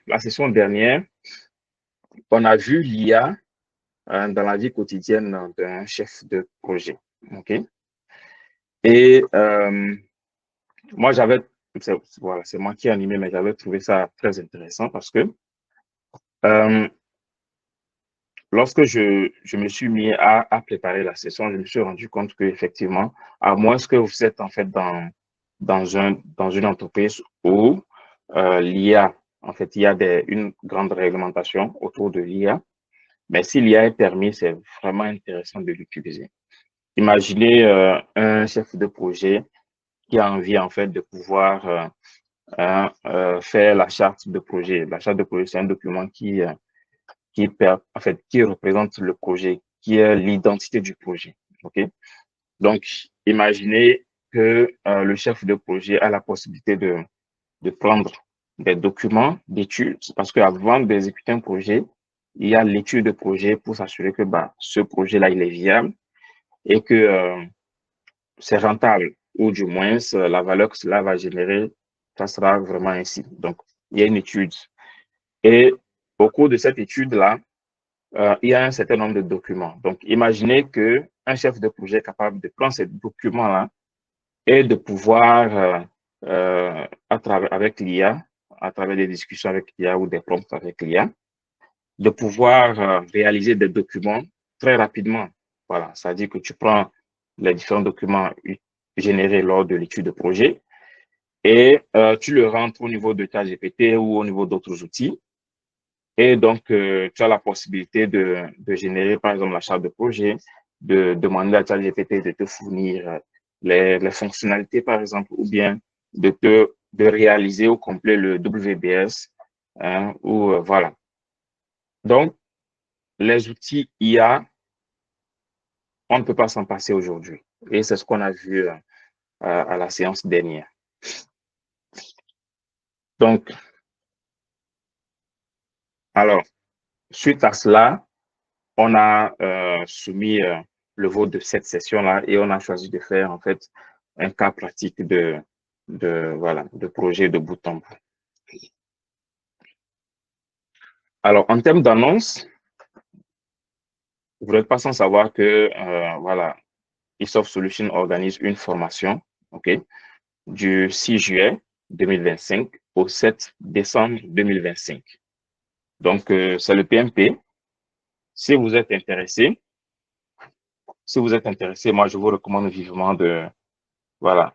la session dernière, on a vu l'IA dans la vie quotidienne d'un chef de projet. OK? Et moi, voilà, c'est moi qui ai animé, mais j'avais trouvé ça très intéressant parce que euh, lorsque je me suis mis à préparer la session, je me suis rendu compte qu'effectivement, à moins que vous êtes en fait dans une entreprise où l'IA, en fait, il y a une grande réglementation autour de l'IA, mais si l'IA est permis, c'est vraiment intéressant de l'utiliser. Imaginez un chef de projet qui a envie en fait de pouvoir faire la charte de projet. La charte de projet, c'est un document en fait, qui représente le projet, qui est l'identité du projet. OK? Donc, imaginez que le chef de projet a la possibilité de prendre des documents d'études, parce qu'avant d'exécuter un projet, il y a l'étude de projet pour s'assurer que bah, ce projet-là, il est viable et que c'est rentable, ou du moins la valeur que cela va générer, ça sera vraiment ainsi. Donc, il y a une étude. Et au cours de cette étude-là, il y a un certain nombre de documents. Donc, imaginez que un chef de projet est capable de prendre ces documents-là et de pouvoir, avec l'IA, à travers des discussions avec l'IA ou des prompts avec l'IA, de pouvoir réaliser des documents très rapidement. Voilà, c'est-à-dire que tu prends les différents documents générés lors de l'étude de projet et tu le rentres au niveau de ChatGPT ou au niveau d'autres outils. Et donc, tu as la possibilité de générer, par exemple, la charte de projet, de demander à ChatGPT de te fournir les fonctionnalités, par exemple, ou bien de réaliser au complet le WBS, hein, ou voilà. Donc, les outils IA, on ne peut pas s'en passer aujourd'hui. Et c'est ce qu'on a vu à la séance dernière. Donc, alors, suite à cela, on a soumis le vote de cette session-là et on a choisi de faire en fait un cas pratique voilà, de projet de bout en bout. Alors, en termes d'annonce, vous n'êtes pas sans savoir que voilà, eSoft Solutions organise une formation, OK, du 6 juillet 2025 au 7 décembre 2025. Donc, c'est le PMP. Si vous êtes intéressé, moi, je vous recommande vivement voilà,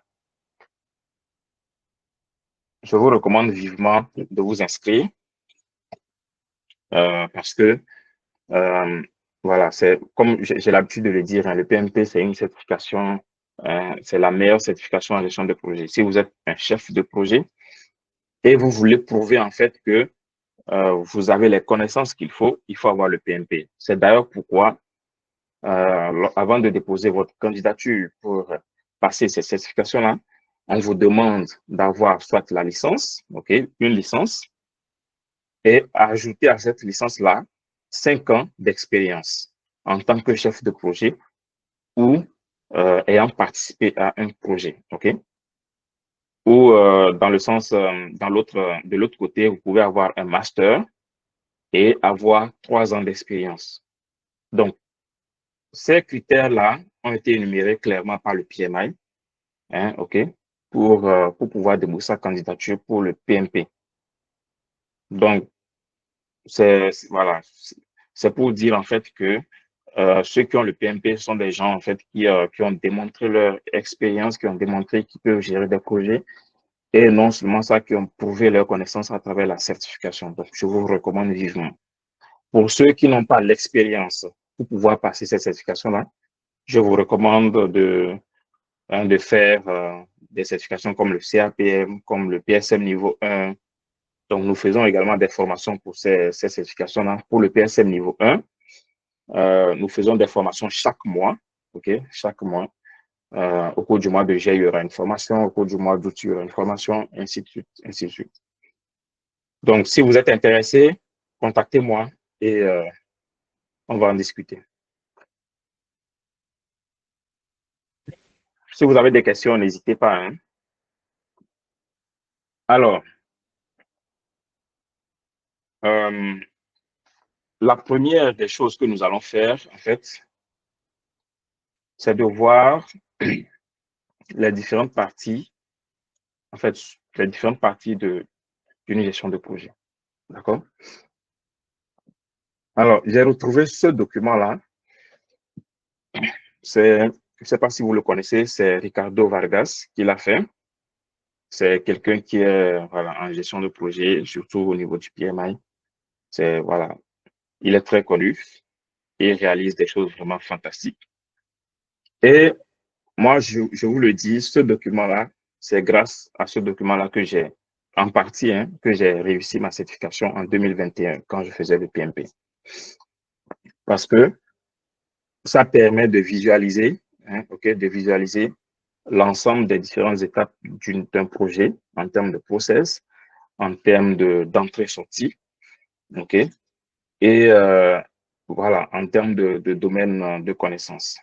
je vous recommande vivement de vous inscrire parce que, voilà, c'est comme j'ai l'habitude de le dire, hein, le PMP, c'est une certification, c'est la meilleure certification en gestion de projet. Si vous êtes un chef de projet et vous voulez prouver en fait que vous avez les connaissances qu'il faut, il faut avoir le PMP. C'est d'ailleurs pourquoi, avant de déposer votre candidature pour passer ces certifications-là, on vous demande d'avoir soit la licence, OK, une licence, et ajouter à cette licence-là 5 ans d'expérience en tant que chef de projet ou ayant participé à un projet, OK? Ou dans le sens, de l'autre côté, vous pouvez avoir un master et avoir 3 ans d'expérience. Donc, ces critères-là ont été énumérés clairement par le PMI, hein, OK, pour pouvoir déposer sa candidature pour le PMP. Donc, voilà, c'est pour dire en fait que ceux qui ont le PMP sont des gens en fait qui ont démontré leur expérience, qui ont démontré qu'ils peuvent gérer des projets et non seulement ça, qui ont prouvé leur connaissance à travers la certification. Donc, je vous recommande vivement. Pour ceux qui n'ont pas l'expérience pour pouvoir passer cette certification-là, je vous recommande de faire des certifications comme le CAPM, comme le PSM niveau 1. Donc, nous faisons également des formations pour ces certifications-là. Pour le PSM niveau 1, nous faisons des formations chaque mois, OK, chaque mois. Au cours du mois de juillet, il y aura une formation. Au cours du mois d'août, il y aura une formation, ainsi de suite, ainsi de suite. Donc, si vous êtes intéressé, contactez-moi et on va en discuter. Si vous avez des questions, n'hésitez pas, hein. Alors, Euh, la première des choses que nous allons faire, en fait, c'est de voir les différentes parties, en fait, les différentes parties d'une gestion de projet. D'accord? Alors, j'ai retrouvé ce document-là. Je ne sais pas si vous le connaissez, c'est Ricardo Vargas qui l'a fait. C'est quelqu'un qui est voilà, en gestion de projet, surtout au niveau du PMI. Voilà, il est très connu et il réalise des choses vraiment fantastiques. Et moi, je vous le dis, ce document-là, c'est grâce à ce document-là que j'ai, en partie, hein, que j'ai réussi ma certification en 2021 quand je faisais le PMP. Parce que ça permet de visualiser, hein, de visualiser l'ensemble des différentes étapes d'un projet en termes de process, en termes d'entrée-sortie, OK? Et voilà, en termes de domaine de connaissances.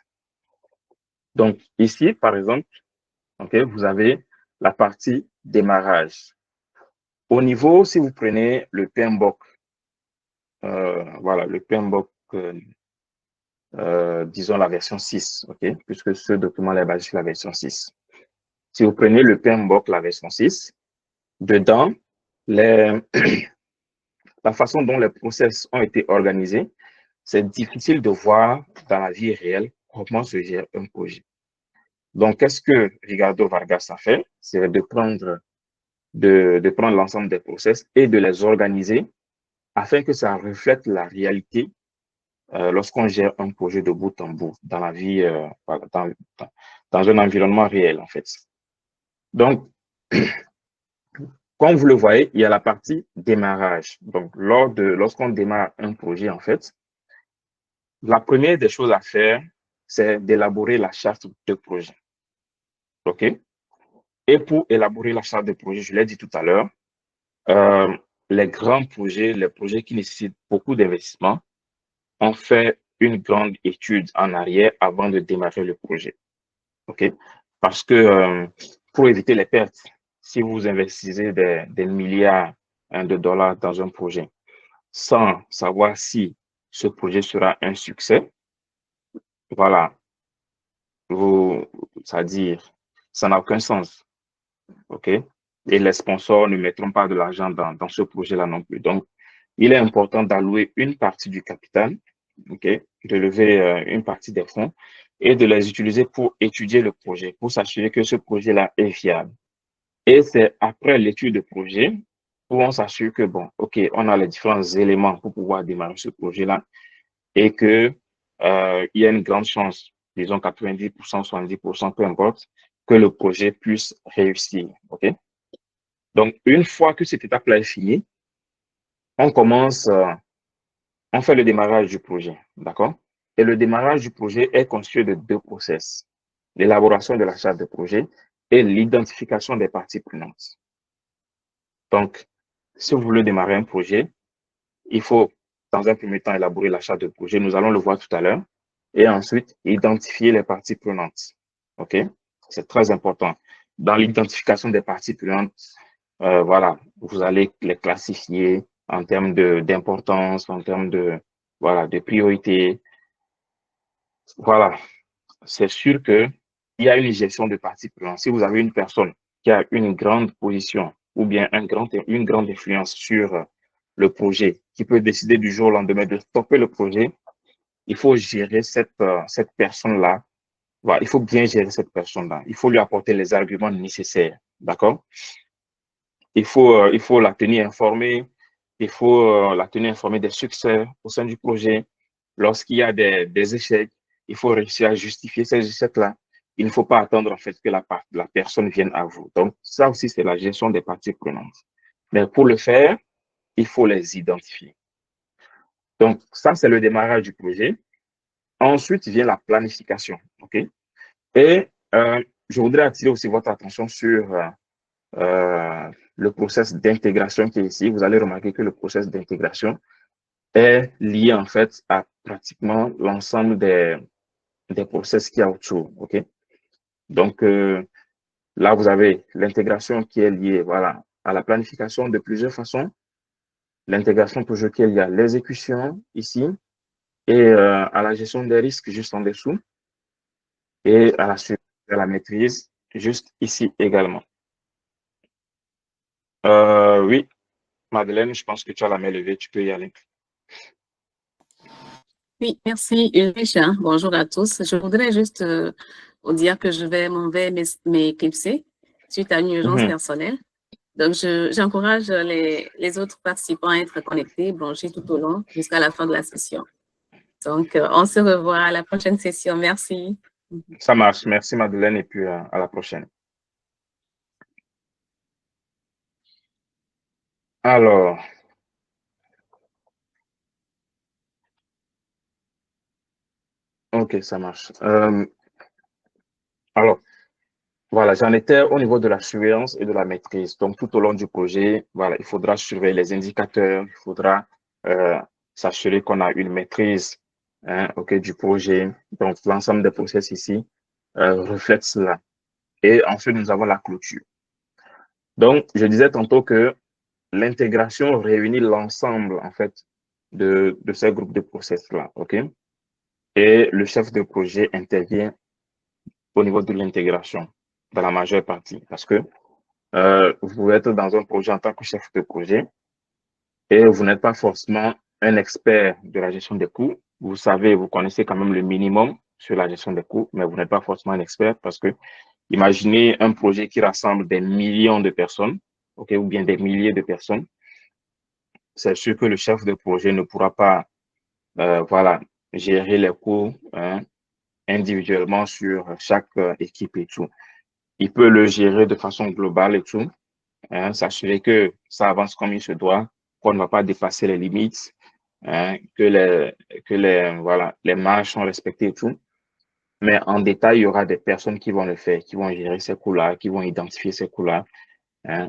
Donc, ici, par exemple, OK, vous avez la partie démarrage. Au niveau, si vous prenez le PMBOK, voilà, le PMBOK, disons la version 6, OK, puisque ce document est basé sur la version 6. Si vous prenez le PMBOK, la version 6, dedans, la façon dont les process ont été organisés, c'est difficile de voir dans la vie réelle comment se gère un projet. Donc, qu'est-ce que Ricardo Vargas a fait? C'est de prendre l'ensemble des process et de les organiser afin que ça reflète la réalité lorsqu'on gère un projet de bout en bout dans la vie, voilà, dans un environnement réel, en fait. Donc, comme vous le voyez, il y a la partie démarrage. Donc, lorsqu'on démarre un projet, en fait, la première des choses à faire, c'est d'élaborer la charte de projet. OK? Et pour élaborer la charte de projet, je l'ai dit tout à l'heure, euh, les grands projets, les projets qui nécessitent beaucoup d'investissement, on fait une grande étude en arrière avant de démarrer le projet. OK? Parce que pour éviter les pertes, si vous investissez des milliards de dollars dans un projet sans savoir si ce projet sera un succès, voilà, c'est-à-dire, ça n'a aucun sens. OK? Et les sponsors ne mettront pas de l'argent dans ce projet-là non plus. Donc, il est important d'allouer une partie du capital, OK, de lever une partie des fonds et de les utiliser pour étudier le projet, pour s'assurer que ce projet-là est viable. Et c'est après l'étude de projet où on s'assure que, bon, OK, on a les différents éléments pour pouvoir démarrer ce projet-là et que il y a une grande chance, disons 90%, 70%, peu importe, que le projet puisse réussir. OK? Donc, une fois que cette étape-là est finie, on commence, on fait le démarrage du projet. D'accord? Et le démarrage du projet est constitué de deux process. L'élaboration de la charte de projet et l'identification des parties prenantes. Donc, si vous voulez démarrer un projet, il faut, dans un premier temps, élaborer la charte de projet. Nous allons le voir tout à l'heure. Et ensuite, identifier les parties prenantes. OK? C'est très important. Dans l'identification des parties prenantes, voilà, vous allez les classifier en termes d'importance, en termes voilà, de priorité. Voilà, c'est sûr que il y a une gestion de parties prenantes. Si vous avez une personne qui a une grande position ou bien une grande influence sur le projet, qui peut décider du jour au lendemain de stopper le projet, il faut gérer cette personne-là. Voilà, il faut bien gérer cette personne-là. Il faut lui apporter les arguments nécessaires. D'accord? Il faut la tenir informée. Il faut la tenir informée des succès au sein du projet. Lorsqu'il y a des échecs, il faut réussir à justifier ces échecs-là. Il ne faut pas attendre en fait que la personne vienne à vous. Donc, ça aussi, c'est la gestion des parties prenantes. Mais pour le faire, il faut les identifier. Donc, ça, c'est le démarrage du projet. Ensuite vient la planification. OK? Et je voudrais attirer aussi votre attention sur le process d'intégration qui est ici. Vous allez remarquer que le process d'intégration est lié en fait à pratiquement l'ensemble des process qu'il y a autour. OK? Donc, là, vous avez l'intégration qui est liée voilà, à la planification de plusieurs façons. L'intégration projet auquel il y a l'exécution ici et à la gestion des risques juste en dessous et à la maîtrise juste ici également. Oui, Madeleine, je pense que tu as la main levée, tu peux y aller. Oui, merci Ulrich. Bonjour à tous. Je voudrais juste vous dire que je vais m'éclipser suite à une urgence personnelle. Donc, j'encourage les autres participants à être connectés, branchés tout au long jusqu'à la fin de la session. Donc, on se revoit à la prochaine session. Merci. Ça marche. Merci Madeleine et puis à la prochaine. Alors, ok, ça marche. Alors, voilà, j'en étais au niveau de la surveillance et de la maîtrise. Donc, tout au long du projet, voilà, il faudra surveiller les indicateurs, il faudra s'assurer qu'on a une maîtrise du projet. Donc, l'ensemble des process ici reflète cela. Et ensuite, nous avons la clôture. Donc, je disais tantôt que l'intégration réunit l'ensemble, en fait, de ces groupes de process-là, OK? Et le chef de projet intervient au niveau de l'intégration, dans la majeure partie, parce que vous pouvez être dans un projet en tant que chef de projet et vous n'êtes pas forcément un expert de la gestion des coûts. Vous savez, vous connaissez quand même le minimum sur la gestion des coûts, mais vous n'êtes pas forcément un expert parce que imaginez un projet qui rassemble des millions de personnes, OK, ou bien des milliers de personnes. C'est sûr que le chef de projet ne pourra pas, voilà, gérer les coûts individuellement sur chaque équipe et tout. Il peut le gérer de façon globale et tout, s'assurer que ça avance comme il se doit, qu'on ne va pas dépasser les limites, voilà, les marges sont respectées et tout. Mais en détail, il y aura des personnes qui vont le faire, qui vont gérer ces coûts-là, qui vont identifier ces coûts-là.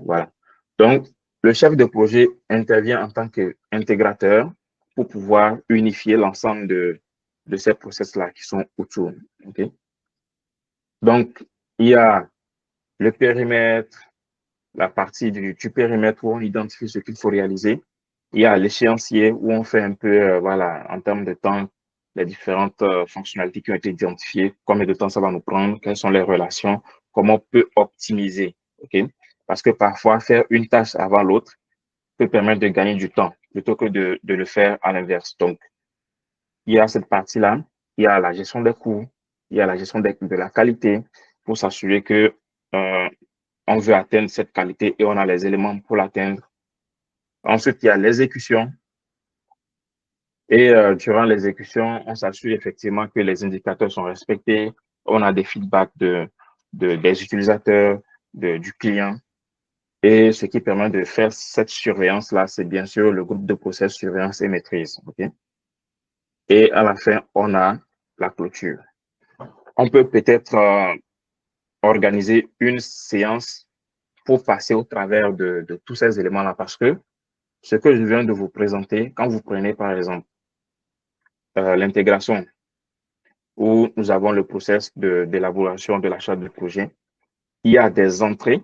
Voilà. Donc, le chef de projet intervient en tant qu'intégrateur pour pouvoir unifier l'ensemble de ces process-là qui sont autour. Okay? Donc, il y a le périmètre, la partie du périmètre où on identifie ce qu'il faut réaliser. Il y a l'échéancier où on fait un peu, voilà, en termes de temps, les différentes fonctionnalités qui ont été identifiées, combien de temps ça va nous prendre, quelles sont les relations, comment on peut optimiser. OK? Parce que parfois, faire une tâche avant l'autre peut permettre de gagner du temps plutôt que de le faire à l'inverse. Donc, il y a cette partie-là, il y a la gestion des coûts, il y a la gestion de la qualité pour s'assurer que on veut atteindre cette qualité et on a les éléments pour l'atteindre. Ensuite, il y a l'exécution. Et durant l'exécution, on s'assure effectivement que les indicateurs sont respectés. On a des feedbacks des utilisateurs, du client. Et ce qui permet de faire cette surveillance-là, c'est bien sûr le groupe de process surveillance et maîtrise. Okay? Et à la fin, on a la clôture. On peut peut-être organiser une séance pour passer au travers de tous ces éléments-là parce que ce que je viens de vous présenter, quand vous prenez par exemple l'intégration où nous avons le process d'élaboration de la charte de projet, il y a des entrées,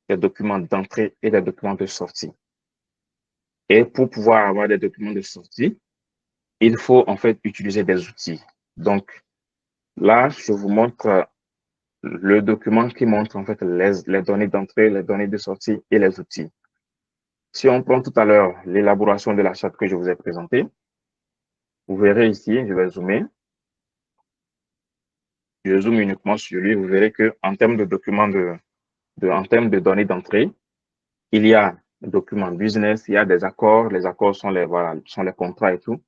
des documents d'entrée et des documents de sortie. Et pour pouvoir avoir des documents de sortie, il faut en fait utiliser des outils. Donc là, je vous montre le document qui montre en fait les données d'entrée, les données de sortie et les outils. Si on prend tout à l'heure l'élaboration de la charte que je vous ai présentée, vous verrez ici, je vais zoomer. Je zoome uniquement sur lui, vous verrez que en termes de documents en termes de données d'entrée, il y a un document business, il y a des accords, les accords sont voilà, sont les contrats et tout.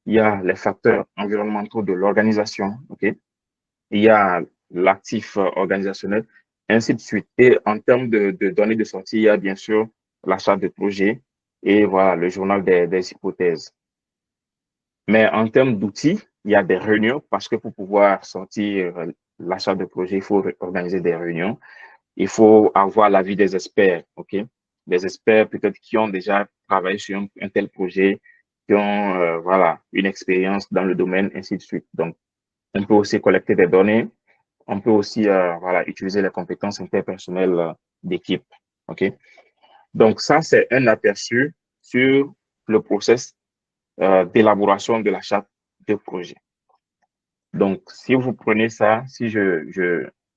Il y a les facteurs environnementaux de l'organisation, ok? Il y a l'actif organisationnel, ainsi de suite. Et en termes de données de sortie, il y a bien sûr la charte de projet et voilà, le journal des hypothèses. Mais en termes d'outils, il y a des réunions parce que pour pouvoir sortir la charte de projet, il faut organiser des réunions. Il faut avoir l'avis des experts, OK? Des experts peut-être qui ont déjà travaillé sur un tel projet, qui ont voilà, une expérience dans le domaine, ainsi de suite. Donc, on peut aussi collecter des données. On peut aussi voilà, utiliser les compétences interpersonnelles d'équipe, OK? Donc, ça, c'est un aperçu sur le process d'élaboration de la charte de projet. Donc, si vous prenez ça, si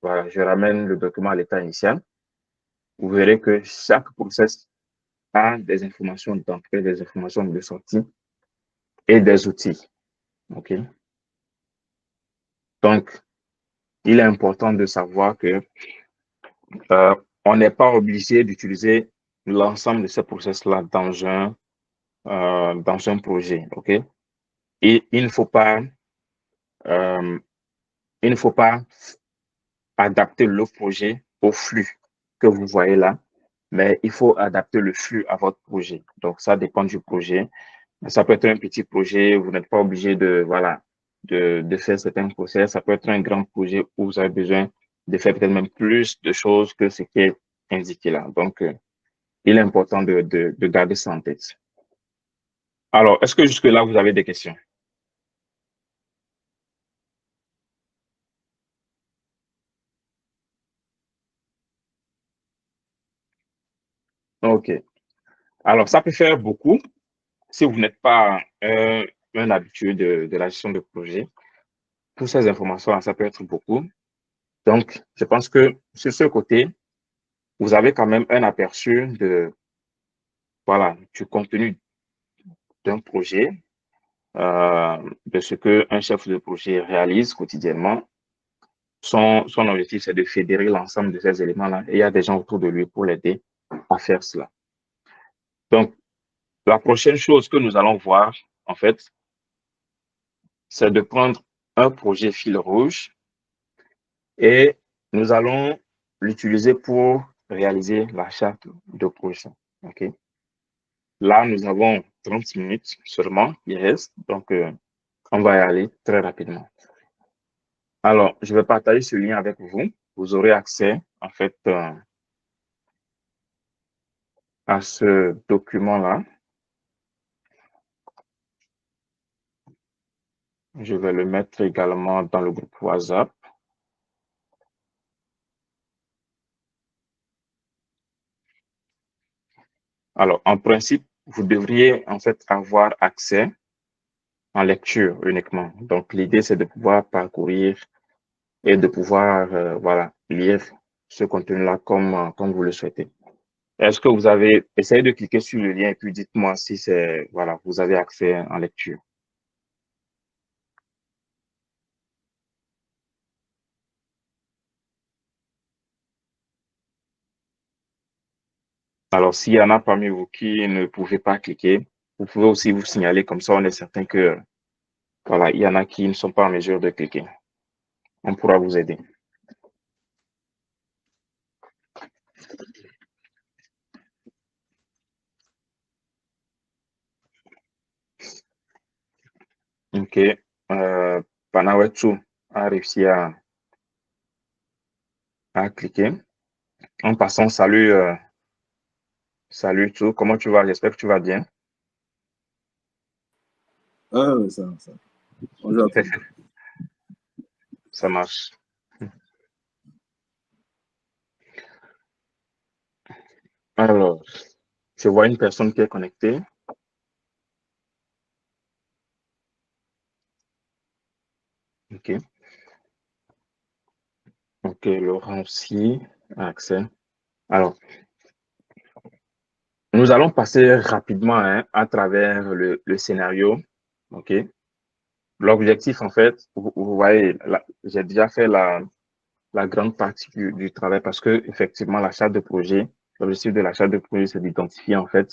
voilà, je ramène le document à l'état initial, vous verrez que chaque process a des informations d'entrée, des informations de sortie et des outils. OK? Donc, il est important de savoir que on n'est pas obligé d'utiliser l'ensemble de ces process-là dans un projet. OK? Et euh, il ne faut pas adapter le projet au flux que vous voyez là, mais il faut adapter le flux à votre projet. Donc, ça dépend du projet. Ça peut être un petit projet, vous n'êtes pas obligé de, voilà, de faire certains process. Ça peut être un grand projet où vous avez besoin de faire peut-être même plus de choses que ce qui est indiqué là. Donc, il est important de garder ça en tête. Alors, est-ce que jusque-là, vous avez des questions? OK. Alors, ça peut faire beaucoup si vous n'êtes pas un habitué de la gestion de projet. Toutes ces informations-là, ça peut être beaucoup. Donc, je pense que sur ce côté, vous avez quand même un aperçu voilà, du contenu d'un projet, de ce qu'un chef de projet réalise quotidiennement. Son objectif, c'est de fédérer l'ensemble de ces éléments-là et il y a des gens autour de lui pour l'aider à faire cela. Donc, la prochaine chose que nous allons voir, en fait, c'est de prendre un projet fil rouge et nous allons l'utiliser pour réaliser la charte de projet. OK? Là, nous avons 30 minutes seulement qui restent, donc on va y aller très rapidement. Alors, je vais partager ce lien avec vous. Vous aurez accès, en fait, à ce document-là. Je vais le mettre également dans le groupe WhatsApp. Alors, en principe, vous devriez en fait avoir accès en lecture uniquement. Donc, l'idée, c'est de pouvoir parcourir et de pouvoir voilà, lire ce contenu-là comme vous le souhaitez. Est-ce que vous avez essayé de cliquer sur le lien et puis dites-moi si c'est, voilà, vous avez accès en lecture. Alors, s'il y en a parmi vous qui ne pouvez pas cliquer, vous pouvez aussi vous signaler, comme ça on est certain que, voilà, il y en a qui ne sont pas en mesure de cliquer. On pourra vous aider. OK. Panawetsu a réussi à cliquer. En passant, salut, salut tout. Comment tu vas? J'espère que tu vas bien. Ah, ça. Bonjour. Ça marche. Alors, je vois une personne qui est connectée. OK. OK, Laurent aussi a accès. Alors, nous allons passer rapidement hein, à travers le scénario. OK. L'objectif, en fait, vous voyez, j'ai déjà fait la grande partie du travail parce que, effectivement, la charte de projet, l'objectif de la charte de projet, c'est d'identifier, en fait,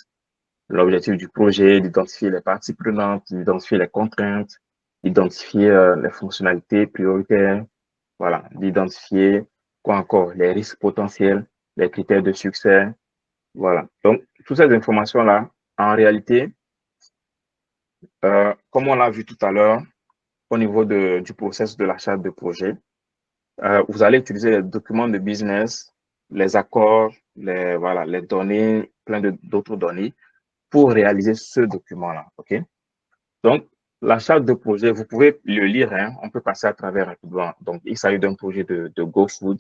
l'objectif du projet, d'identifier les parties prenantes, d'identifier les contraintes, d'identifier les fonctionnalités prioritaires, voilà, d'identifier quoi encore, les risques potentiels, les critères de succès, voilà. Donc, toutes ces informations-là, en réalité, comme on l'a vu tout à l'heure, au niveau du process de la charte de projet, vous allez utiliser les documents de business, les accords, voilà, les données, plein d'autres données pour réaliser ce document-là. OK? Donc, la charte de projet, vous pouvez le lire, hein, on peut passer à travers rapidement. Donc, il s'agit d'un projet de GoFood.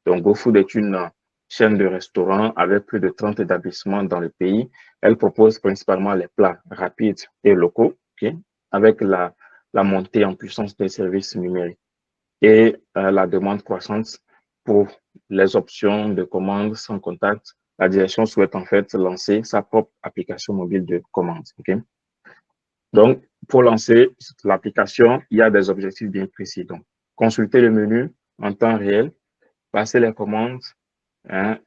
Donc, GoFood est une chaîne de restaurants avec plus de 30 établissements dans le pays. Elle propose principalement les plats rapides et locaux, avec la montée en puissance des services numériques et la demande croissante pour les options de commande sans contact. La direction souhaite en fait lancer sa propre application mobile de commande. Donc, pour lancer l'application, il y a des objectifs bien précis. Donc, consulter le menu en temps réel, passer les commandes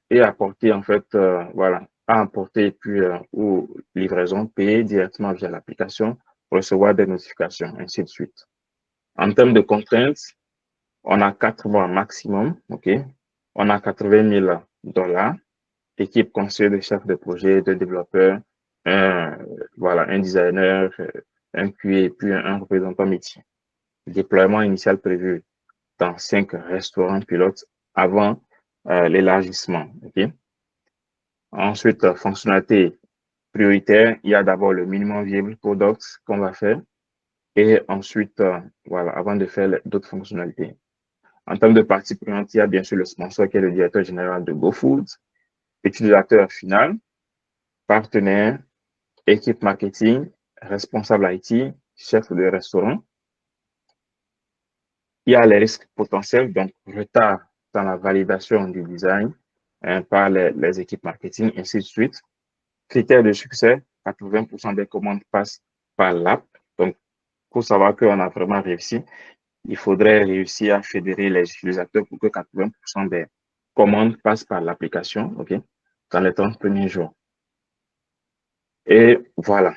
et apporter en fait, voilà, à emporter puis ou livraison, payer directement via l'application, recevoir des notifications, ainsi de suite. En termes de contraintes, on a 4 mois maximum, On a 80 000 $, équipe constituée de chefs de projet, de développeurs, voilà, un designer, un QA, puis un représentant métier. Déploiement initial prévu dans 5 restaurants pilotes avant l'élargissement. Ensuite, fonctionnalité prioritaire, il y a d'abord le minimum viable product qu'on va faire et ensuite, voilà, avant de faire d'autres fonctionnalités. En termes de parties prenantes, il y a bien sûr le sponsor qui est le directeur général de GoFood, utilisateur final, partenaire, équipe marketing, responsable IT, chef de restaurant. Il y a les risques potentiels, donc retard dans la validation du design par les équipes marketing, ainsi de suite. Critères de succès, 80% des commandes passent par l'app. Donc, pour savoir qu'on a vraiment réussi, il faudrait réussir à fédérer les utilisateurs pour que 80% des commandes passent par l'application, dans les 30 premiers jours. Et voilà.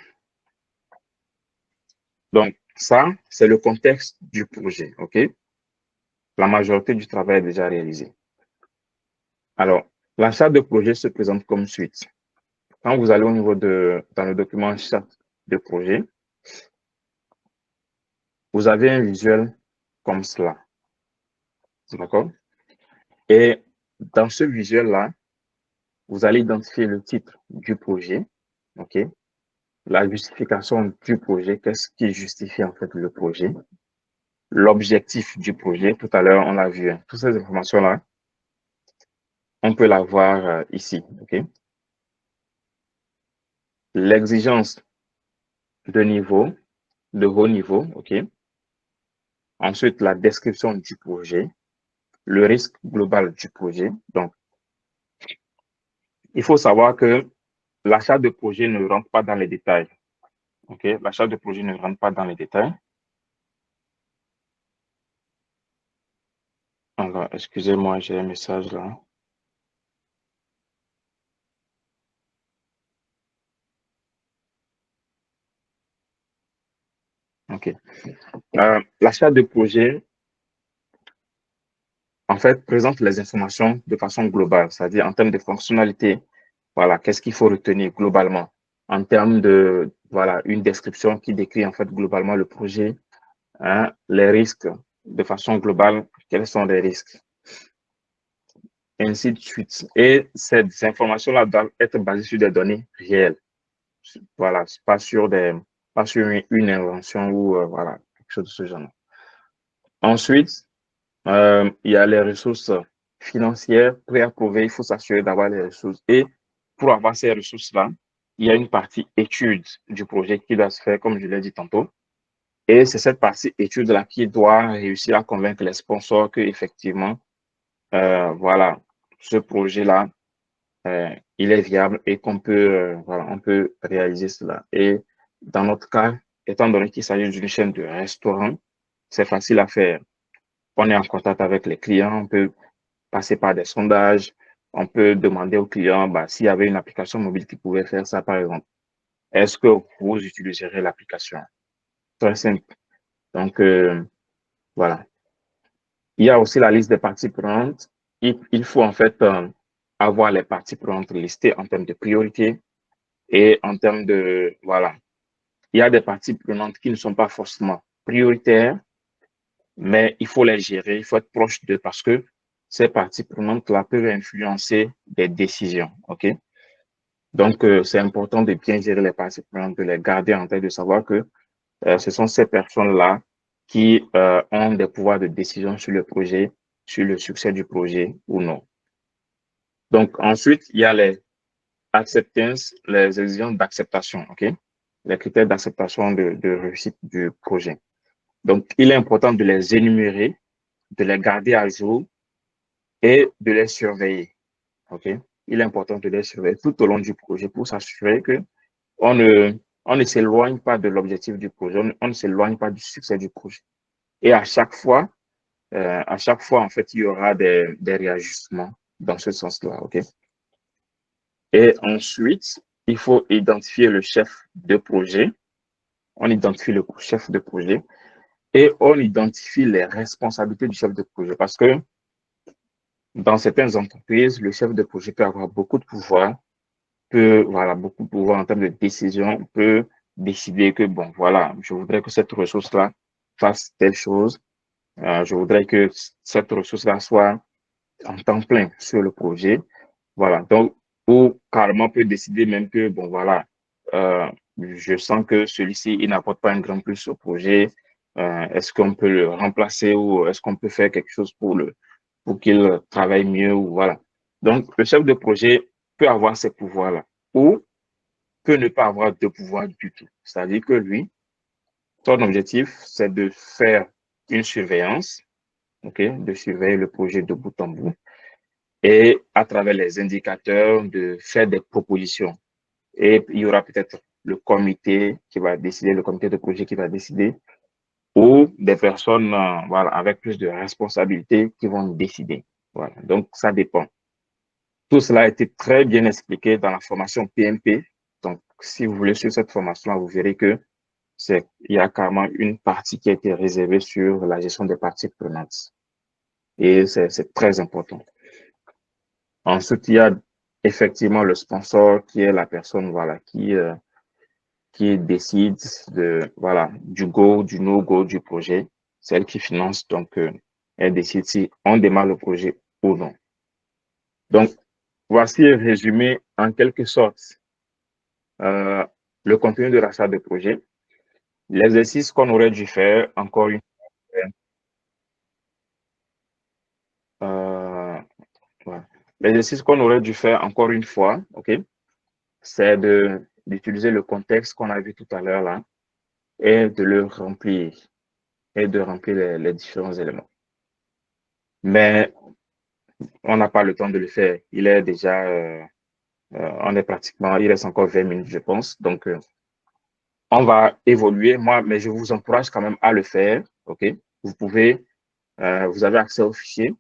Donc, ça, c'est le contexte du projet, La majorité du travail est déjà réalisé. Alors, la charte de projet se présente comme suite. Quand vous allez au niveau dans le document charte de projet, vous avez un visuel comme cela. D'accord? Et dans ce visuel-là, vous allez identifier le titre du projet, La justification du projet, qu'est-ce qui justifie en fait le projet? L'objectif du projet, tout à l'heure, on l'a vu. Toutes ces informations-là, on peut la voir ici, L'exigence de niveau, de haut niveau, Ensuite, la description du projet, le risque global du projet. Donc, il faut savoir que l'achat de projet ne rentre pas dans les détails. L'achat de projet ne rentre pas dans les détails. Alors, excusez-moi, j'ai un message là. L'achat de projet, en fait, présente les informations de façon globale, c'est-à-dire en termes de fonctionnalité, voilà, qu'est-ce qu'il faut retenir globalement en termes de, voilà, une description qui décrit en fait globalement le projet, les risques de façon globale, quels sont les risques, ainsi de suite. Et ces informations-là doivent être basées sur des données réelles. Voilà, pas sur une invention ou voilà, quelque chose de ce genre. Ensuite, il y a les ressources financières préapprouvées. Il faut s'assurer d'avoir les ressources. Et pour avoir ces ressources-là, il y a une partie étude du projet qui doit se faire, comme je l'ai dit tantôt. Et c'est cette partie étude-là qui doit réussir à convaincre les sponsors que effectivement, voilà, ce projet-là, il est viable et qu'on peut, voilà, on peut réaliser cela. Et dans notre cas, étant donné qu'il s'agit d'une chaîne de restaurants, c'est facile à faire. On est en contact avec les clients, on peut passer par des sondages, on peut demander aux clients s'il y avait une application mobile qui pouvait faire ça, par exemple. Est-ce que vous utiliserez l'application? Très simple. Donc, voilà. Il y a aussi la liste des parties prenantes. Il faut en fait avoir les parties prenantes listées en termes de priorité et en termes de, voilà. Il y a des parties prenantes qui ne sont pas forcément prioritaires, mais il faut les gérer, il faut être proche d'eux parce que ces parties prenantes-là peuvent influencer des décisions, Donc, c'est important de bien gérer les parties prenantes, de les garder en tête, de savoir que ce sont ces personnes-là qui ont des pouvoirs de décision sur le projet, sur le succès du projet ou non. Donc, ensuite, il y a les acceptance, les exigences d'acceptation, OK? Les critères d'acceptation de réussite du projet. Donc, il est important de les énumérer, de les garder à jour et de les surveiller, OK? Il est important de les surveiller tout au long du projet pour s'assurer que on ne s'éloigne pas de l'objectif du projet, on ne s'éloigne pas du succès du projet. Et à chaque fois, en fait, il y aura des réajustements dans ce sens-là, OK? Et ensuite, il faut identifier le chef de projet. On identifie le chef de projet et on identifie les responsabilités du chef de projet parce que dans certaines entreprises, le chef de projet peut avoir beaucoup de pouvoir, beaucoup de pouvoir en termes de décision, peut décider que, bon, voilà, je voudrais que cette ressource-là fasse telle chose, je voudrais que cette ressource-là soit en temps plein sur le projet. Voilà, donc, ou carrément peut décider même que, bon, voilà, je sens que celui-ci, il n'apporte pas un grand plus au projet. Est-ce qu'on peut le remplacer ou est-ce qu'on peut faire quelque chose pour qu'il travaille mieux ou voilà. Donc, le chef de projet peut avoir ces pouvoirs-là ou peut ne pas avoir de pouvoir du tout. C'est-à-dire que lui, son objectif, c'est de faire une surveillance, OK, de surveiller le projet de bout en bout et à travers les indicateurs, de faire des propositions. Et il y aura peut-être le comité qui va décider, le comité de projet qui va décider, ou des personnes voilà, avec plus de responsabilités qui vont décider. Voilà. Donc, ça dépend. Tout cela a été très bien expliqué dans la formation PMP. Donc, si vous voulez suivre cette formation-là, vous verrez que il y a carrément une partie qui a été réservée sur la gestion des parties prenantes. Et c'est très important. Ensuite, il y a effectivement le sponsor qui est la personne voilà, qui décide voilà, du go, du no-go du projet. C'est elle qui finance, donc elle décide si on démarre le projet ou non. Donc, voici résumé en quelque sorte le contenu de l'achat de projet. L'exercice qu'on aurait dû faire, encore une fois, voilà. L'exercice qu'on aurait dû faire encore une fois, OK, c'est d'utiliser le contexte qu'on a vu tout à l'heure là et de le remplir et de remplir les différents éléments. Mais on n'a pas le temps de le faire. Il est déjà, il reste encore 20 minutes, je pense. Donc, on va évoluer, mais je vous encourage quand même à le faire, OK? Vous pouvez, vous avez accès au fichier,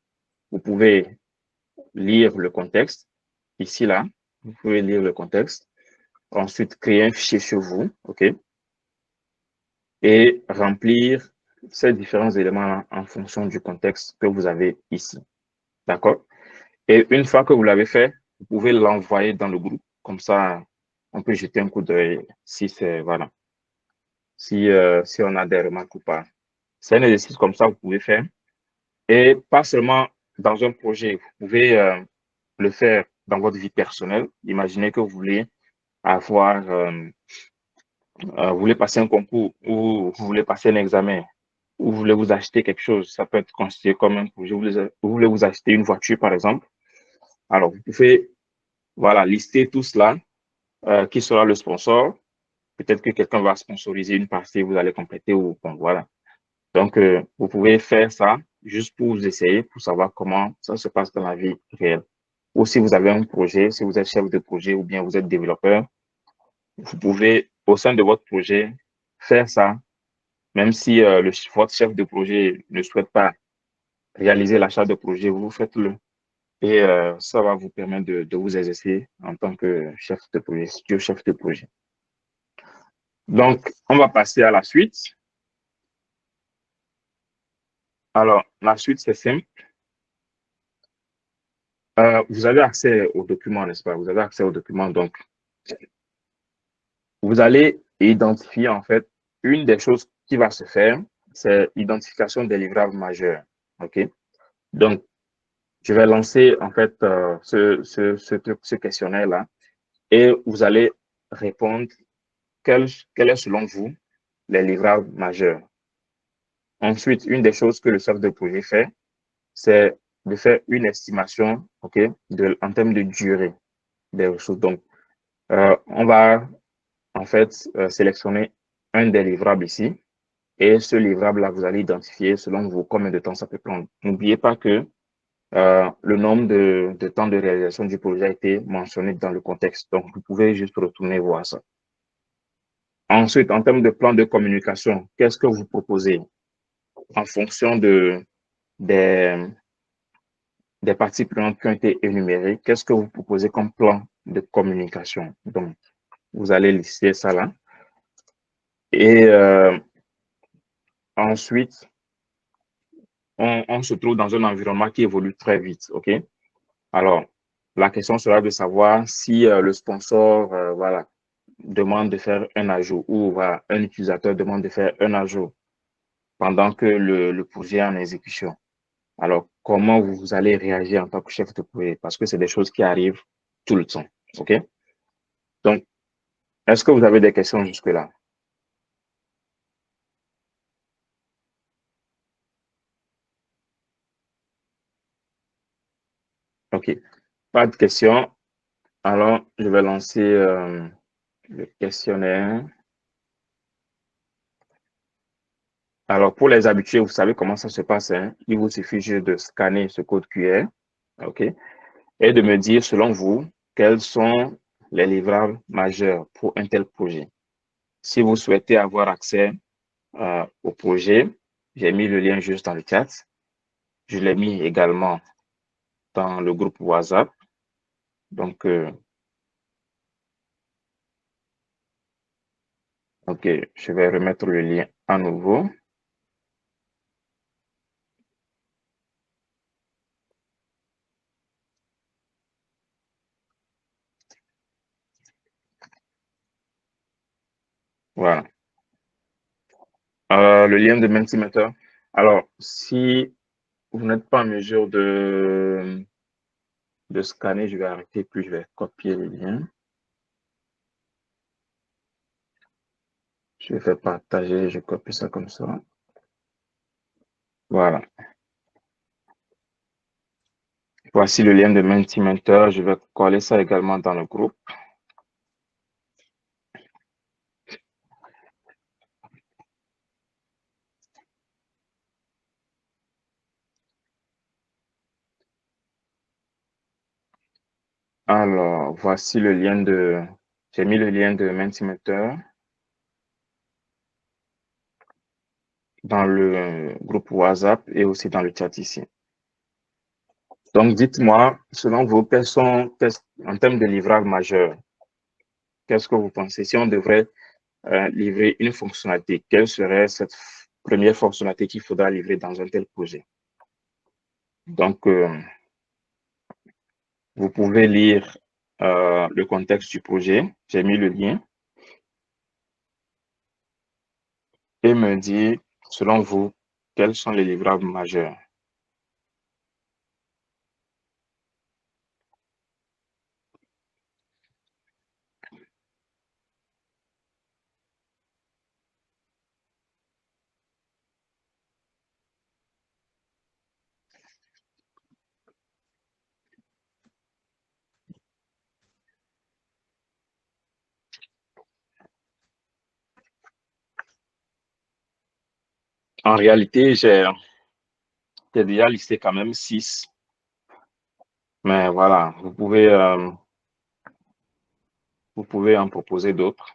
vous pouvez lire le contexte, ici, là, vous pouvez lire le contexte, ensuite créer un fichier sur vous, OK? Et remplir ces différents éléments en fonction du contexte que vous avez ici, d'accord? Et une fois que vous l'avez fait, vous pouvez l'envoyer dans le groupe, comme ça, on peut jeter un coup d'œil si c'est, voilà, si on a des remarques ou pas. C'est un exercice comme ça, vous pouvez faire. Et pas seulement dans un projet, vous pouvez le faire dans votre vie personnelle. Imaginez que vous voulez avoir, vous voulez passer un concours ou vous voulez passer un examen ou vous voulez vous acheter quelque chose. Ça peut être considéré comme un projet. Vous voulez vous acheter une voiture, par exemple. Alors, vous pouvez, voilà, lister tout cela. Qui sera le sponsor? Peut-être que quelqu'un va sponsoriser une partie, vous allez compléter ou bon, voilà. Donc, vous pouvez faire ça juste pour vous essayer, pour savoir comment ça se passe dans la vie réelle. Ou si vous avez un projet, si vous êtes chef de projet ou bien vous êtes développeur, vous pouvez, au sein de votre projet, faire ça, même si votre chef de projet ne souhaite pas réaliser l'achat de projet, vous faites-le. Et ça va vous permettre de vous exercer en tant que chef de projet, futur chef de projet. Donc, on va passer à la suite. Alors, la suite, c'est simple. Vous avez accès aux documents, n'est-ce pas? Vous avez accès aux documents. Donc, vous allez identifier, en fait, une des choses qui va se faire, c'est l'identification des livrables majeurs. OK? Donc, je vais lancer, en fait, ce questionnaire-là et vous allez répondre quel est, selon vous, les livrables majeurs. Ensuite, une des choses que le chef de projet fait, c'est de faire une estimation, OK, en termes de durée des ressources. Donc, on va en fait sélectionner un des livrables ici. Et ce livrable-là, vous allez identifier selon vous combien de temps ça peut prendre. N'oubliez pas que le nombre de temps de réalisation du projet a été mentionné dans le contexte. Donc, vous pouvez juste retourner voir ça. Ensuite, en termes de plan de communication, qu'est-ce que vous proposez en fonction des, des parties prenantes qui ont été énumérées? Qu'est-ce que vous proposez comme plan de communication? Donc, vous allez lister ça là. Et ensuite, on se trouve dans un environnement qui évolue très vite, OK? Alors, la question sera de savoir si le sponsor, voilà, demande de faire un ajout ou voilà, un utilisateur demande de faire un ajout pendant que le projet est en exécution. Alors, comment vous allez réagir en tant que chef de projet? Parce que c'est des choses qui arrivent tout le temps, OK? Donc, est-ce que vous avez des questions jusque-là? OK. Pas de questions. Alors, je vais lancer le questionnaire. Alors, pour les habitués, vous savez comment ça se passe, hein? Il vous suffit juste de scanner ce code QR, OK? Et de me dire, selon vous, quels sont les livrables majeurs pour un tel projet. Si vous souhaitez avoir accès au projet, j'ai mis le lien juste dans le chat. Je l'ai mis également dans le groupe WhatsApp. Donc, OK, je vais remettre le lien à nouveau. Voilà. Le lien de Mentimeter. Alors, si vous n'êtes pas en mesure de scanner, je vais arrêter, puis je vais copier le lien. Je vais faire partager, je copie ça comme ça. Voilà. Voici le lien de Mentimeter. Je vais coller ça également dans le groupe. Alors, voici le lien de... J'ai mis le lien de Mentimeter dans le groupe WhatsApp et aussi dans le chat ici. Donc, dites-moi, selon vous, quels sont, en termes de livrable majeur, qu'est-ce que vous pensez? Si on devrait livrer une fonctionnalité, quelle serait cette première fonctionnalité qu'il faudra livrer dans un tel projet? Donc, vous pouvez lire le contexte du projet. J'ai mis le lien. Et me dire, selon vous, quels sont les livrables majeurs? En réalité, j'ai déjà listé quand même 6. Mais voilà, vous pouvez en proposer d'autres.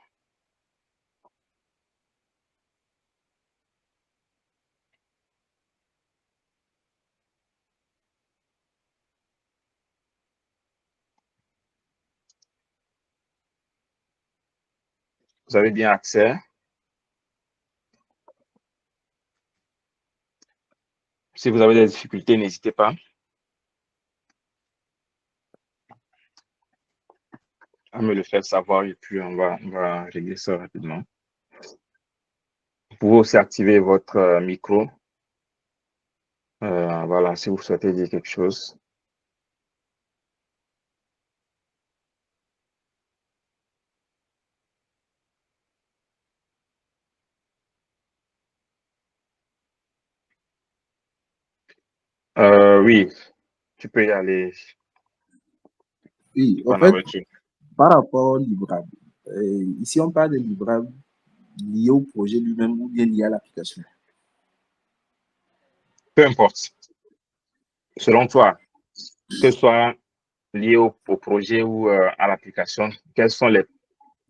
Vous avez bien accès. Si vous avez des difficultés, n'hésitez pas à me le faire savoir et puis on va régler ça rapidement. Vous pouvez aussi activer votre micro. Voilà, si vous souhaitez dire quelque chose. Oui, tu peux y aller. Oui, en fait, par rapport au livrable, ici on parle de livrable lié au projet lui-même ou bien lié à l'application. Peu importe. Selon toi, que ce soit lié au projet ou à l'application,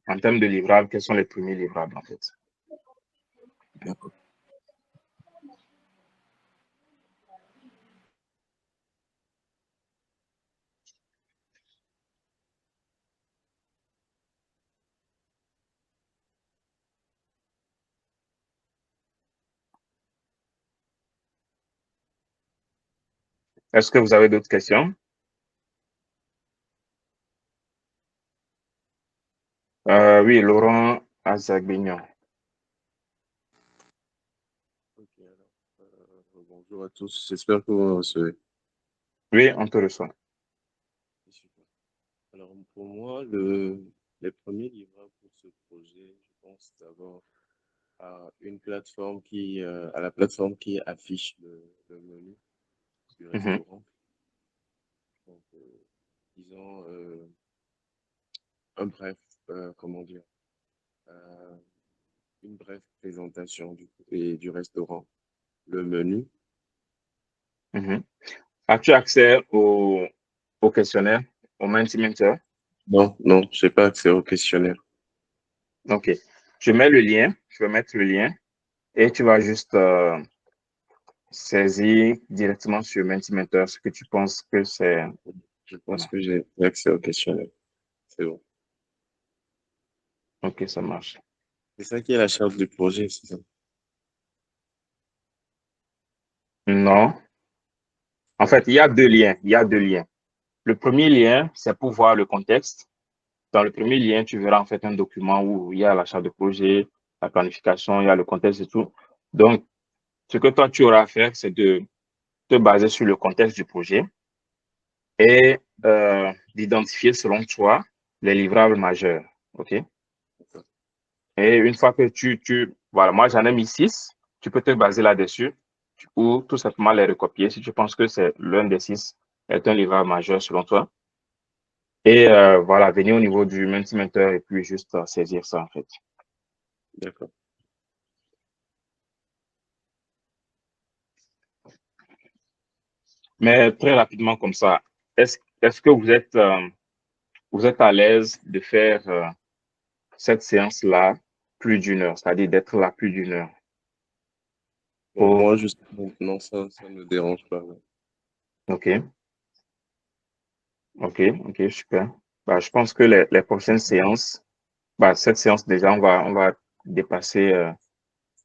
en termes de livrables, quels sont les premiers livrables en fait? D'accord. Est-ce que vous avez d'autres questions? Oui, Laurent Azagbignon. Ok, alors, bonjour à tous, j'espère que vous me recevez. Oui, on te reçoit. Super. Alors, pour moi, les premiers livrables pour ce projet, je pense d'abord à à la plateforme qui affiche le menu du Mhm, restaurant. Donc, disons, un bref, comment dire, euh, une brève présentation du restaurant, le menu. mhm. As-tu accès au questionnaire, au Mentimeter? Non, non, je n'ai pas accès au questionnaire. OK. Je vais mettre le lien et tu vas juste saisir directement sur Mentimeter ce que tu penses que c'est. Je pense Voilà. que j'ai accès au questionnaire. C'est bon. OK, ça marche. C'est ça qui est la charte du projet, c'est ça? Non. En fait, il y a deux liens. Il y a deux liens. Le premier lien, c'est pour voir le contexte. Dans le premier lien, tu verras en fait un document où il y a la charte de projet, la planification, il y a le contexte et tout. Donc, ce que toi, tu auras à faire, c'est de te baser sur le contexte du projet et d'identifier selon toi les livrables majeurs. OK? Et une fois que voilà, moi j'en ai mis 6, tu peux te baser là-dessus ou tout simplement les recopier si tu penses que c'est l'un des 6 est un livrable majeur selon toi. Et voilà, venir au niveau du Mentimeter et puis juste saisir ça en fait. D'accord. Mais très rapidement comme ça, est-ce que vous êtes à l'aise de faire cette séance-là plus d'une heure, c'est-à-dire d'être là plus d'une heure? Bon, Pour... moi, juste maintenant, ça ne me dérange pas. Ouais. OK, OK, super. Bah, je pense que les prochaines séances, bah, cette séance déjà, on va dépasser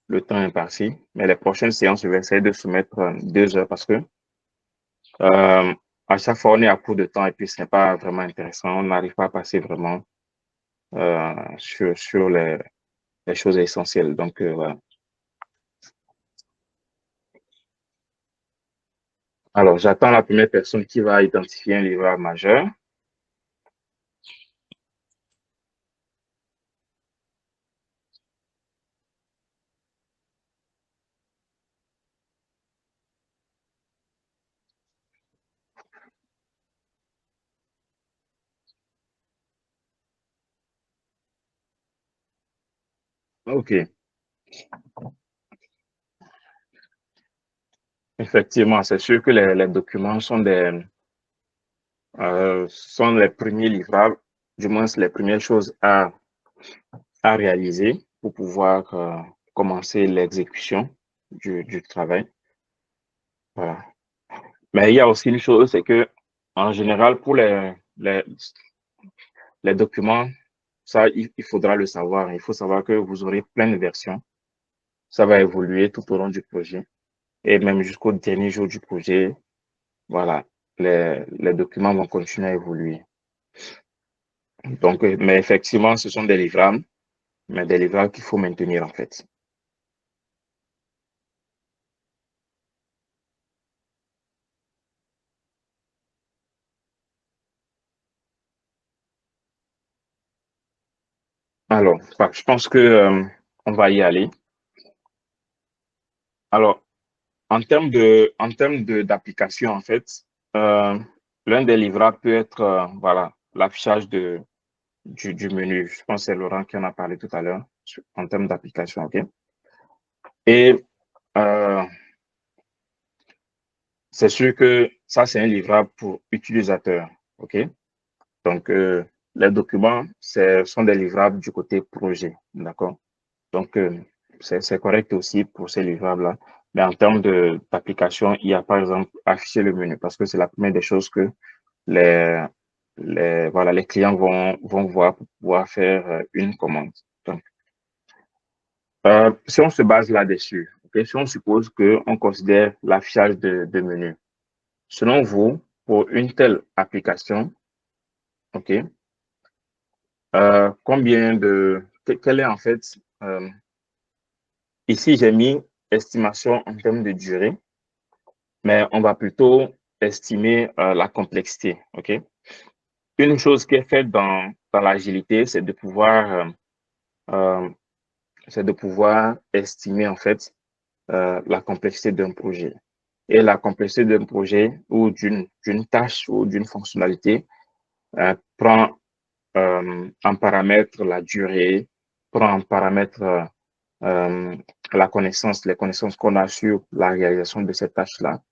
le temps imparti, mais les prochaines séances, je vais essayer de soumettre 2 heures parce que euh, à chaque fois, on est à court de temps et puis ce n'est pas vraiment intéressant. On n'arrive pas à passer vraiment sur les choses essentielles. Donc, voilà. Alors, j'attends la première personne qui va identifier un livrable majeur. OK. Effectivement, c'est sûr que les documents sont les premiers livrables, du moins les premières choses à réaliser pour pouvoir commencer l'exécution du travail. Voilà. Mais il y a aussi une chose, c'est que en général, pour les documents, ça, il faudra le savoir. Il faut savoir que vous aurez plein de versions. Ça va évoluer tout au long du projet et même jusqu'au dernier jour du projet. Voilà, les documents vont continuer à évoluer. Donc, mais effectivement, ce sont des livrables, mais des livrables qu'il faut maintenir en fait. Alors, bah, je pense que on va y aller. Alors, en termes d'application, en fait, l'un des livrables peut être voilà, l'affichage du menu. Je pense que c'est Laurent qui en a parlé tout à l'heure en termes d'application. OK? Et c'est sûr que ça, c'est un livrable pour utilisateur. OK? Donc, les documents, sont des livrables du côté projet. D'accord? Donc, c'est correct aussi pour ces livrables-là. Mais en termes d'application, il y a par exemple afficher le menu parce que c'est la première des choses que les, voilà, les clients vont voir pour pouvoir faire une commande. Donc, si on se base là-dessus, okay, si on suppose qu'on considère l'affichage de menu, selon vous, pour une telle application, OK, quel est en fait, ici j'ai mis estimation en termes de durée, mais on va plutôt estimer la complexité, OK? Une chose qui est faite dans l'agilité, c'est de pouvoir estimer en fait la complexité d'un projet. Et la complexité d'un projet ou d'une tâche ou d'une fonctionnalité prend en paramètre la durée, prend en paramètre les connaissances qu'on a sur la réalisation de cette tâche-là.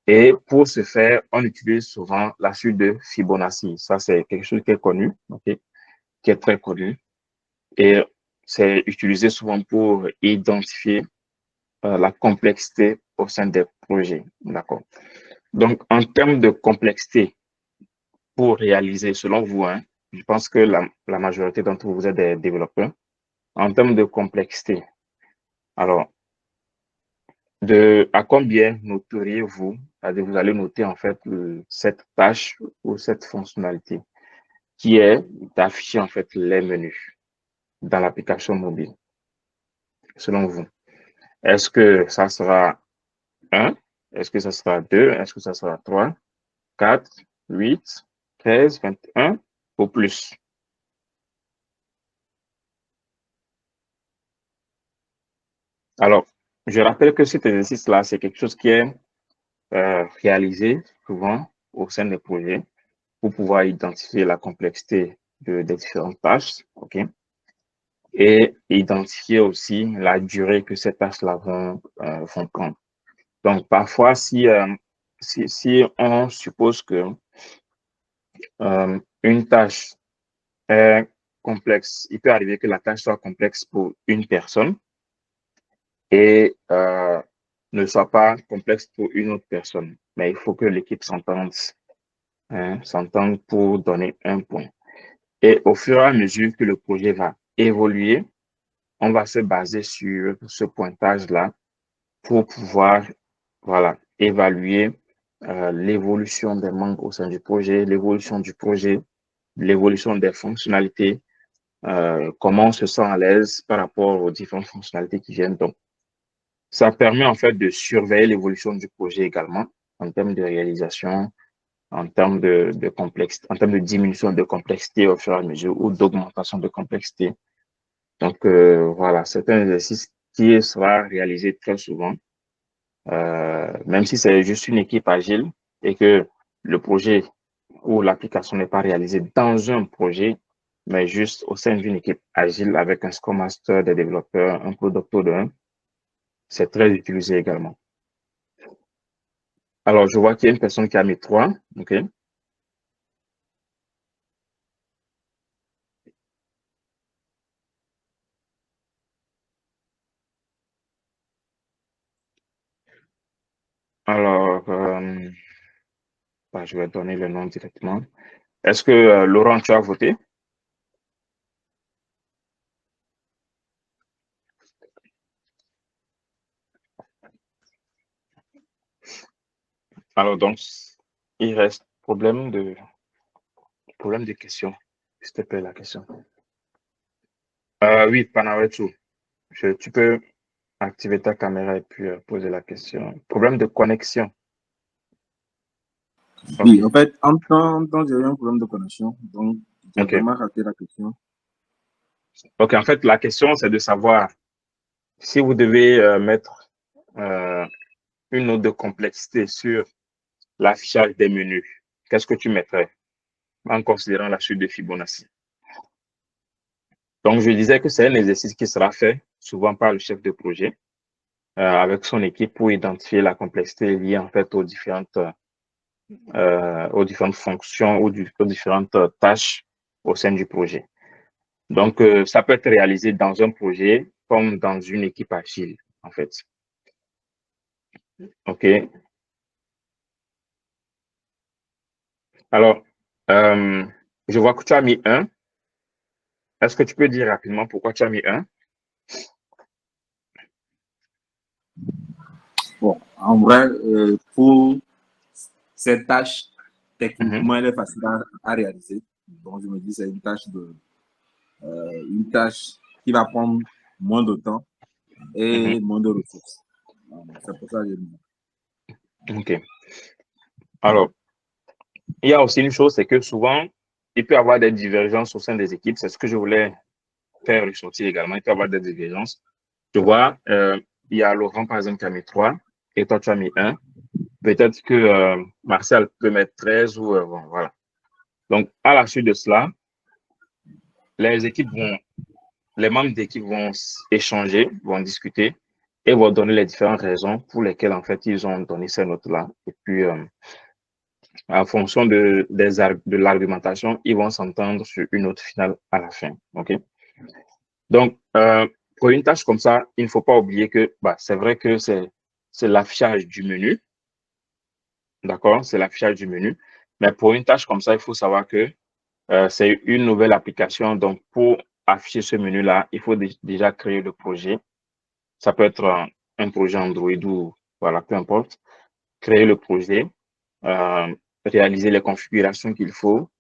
Et pour ce faire, on utilise souvent la suite de Fibonacci. Ça, c'est quelque chose qui est connu, okay, qui est très connu. Et c'est utilisé souvent pour identifier la complexité au sein des projets. D'accord. Donc, en termes de complexité pour réaliser, selon vous, hein, je pense que la majorité d'entre vous êtes des développeurs. En termes de complexité, alors, à combien noteriez-vous, c'est-à-dire vous allez noter en fait cette tâche ou cette fonctionnalité qui est d'afficher en fait les menus dans l'application mobile, selon vous. Est-ce que ça sera 1? Est-ce que ça sera 2? Est-ce que ça sera 3, 4, 8, 13, 21 ou plus? Alors, je rappelle que cet exercice-là, c'est quelque chose qui est réalisé souvent au sein des projets pour pouvoir identifier la complexité des différentes tâches, OK? Et identifier aussi la durée que ces tâches-là vont prendre. Donc, parfois, si on suppose que une tâche est complexe, il peut arriver que la tâche soit complexe pour une personne et ne soit pas complexe pour une autre personne. Mais il faut que l'équipe s'entende pour donner un point. Et au fur et à mesure que le projet va évoluer, on va se baser sur ce pointage-là pour pouvoir, voilà, évaluer l'évolution des membres au sein du projet, l'évolution du projet, l'évolution des fonctionnalités, comment on se sent à l'aise par rapport aux différentes fonctionnalités qui viennent. Donc, ça permet en fait de surveiller l'évolution du projet également en termes de réalisation, en termes de complexité, en termes de diminution de complexité au fur et à mesure ou d'augmentation de complexité. Donc, voilà, c'est un exercice qui sera réalisé très souvent, même si c'est juste une équipe agile et que le projet ou l'application n'est pas réalisée dans un projet, mais juste au sein d'une équipe agile avec un Scrum Master, des développeurs, un Product Owner, c'est très utilisé également. Alors, je vois qu'il y a une personne qui a mis 3, OK? Alors, je vais donner le nom directement. Est-ce que Laurent, tu as voté? Alors, donc, il reste problème de question. S'il te plaît, la question. Oui, Panawetu, tu peux activer ta caméra et puis poser la question. Problème de connexion. Oui, OK. en fait, en temps, j'ai eu un problème de connexion, donc j'ai OK. vraiment raté la question. OK, en fait, la question, c'est de savoir si vous devez mettre une note de complexité sur l'affichage des menus, qu'est-ce que tu mettrais en considérant la suite de Fibonacci? Donc, je disais que c'est un exercice qui sera fait souvent par le chef de projet avec son équipe pour identifier la complexité liée en fait aux différentes fonctions ou aux différentes tâches au sein du projet. Donc, ça peut être réalisé dans un projet comme dans une équipe agile, en fait. OK. Alors, je vois que tu as mis 1. Est-ce que tu peux dire rapidement pourquoi tu as mis 1? Bon, en vrai, pour cette tâche, techniquement, elle est facile à réaliser. Donc, je me dis, c'est une tâche qui va prendre moins de temps et moins de ressources. C'est pour ça que j'ai mis. OK. Alors, il y a aussi une chose, c'est que souvent, il peut y avoir des divergences au sein des équipes. C'est ce que je voulais faire ressortir également. Il peut y avoir des divergences. Tu vois, il y a Laurent, par exemple, qui a mis 3 et toi, tu as mis 1. Peut-être que Martial peut mettre 13 ou bon, voilà. Donc, à la suite de cela, les membres d'équipe vont échanger, vont discuter et vont donner les différentes raisons pour lesquelles, en fait, ils ont donné ces notes-là. Et puis, en fonction de l'argumentation, ils vont s'entendre sur une note finale à la fin. OK? Donc, pour une tâche comme ça, il ne faut pas oublier que c'est vrai que c'est l'affichage du menu. D'accord? C'est l'affichage du menu. Mais pour une tâche comme ça, il faut savoir que c'est une nouvelle application. Donc, pour afficher ce menu-là, il faut déjà créer le projet. Ça peut être un projet Android ou voilà, peu importe. Créer le projet, réaliser les configurations qu'il faut,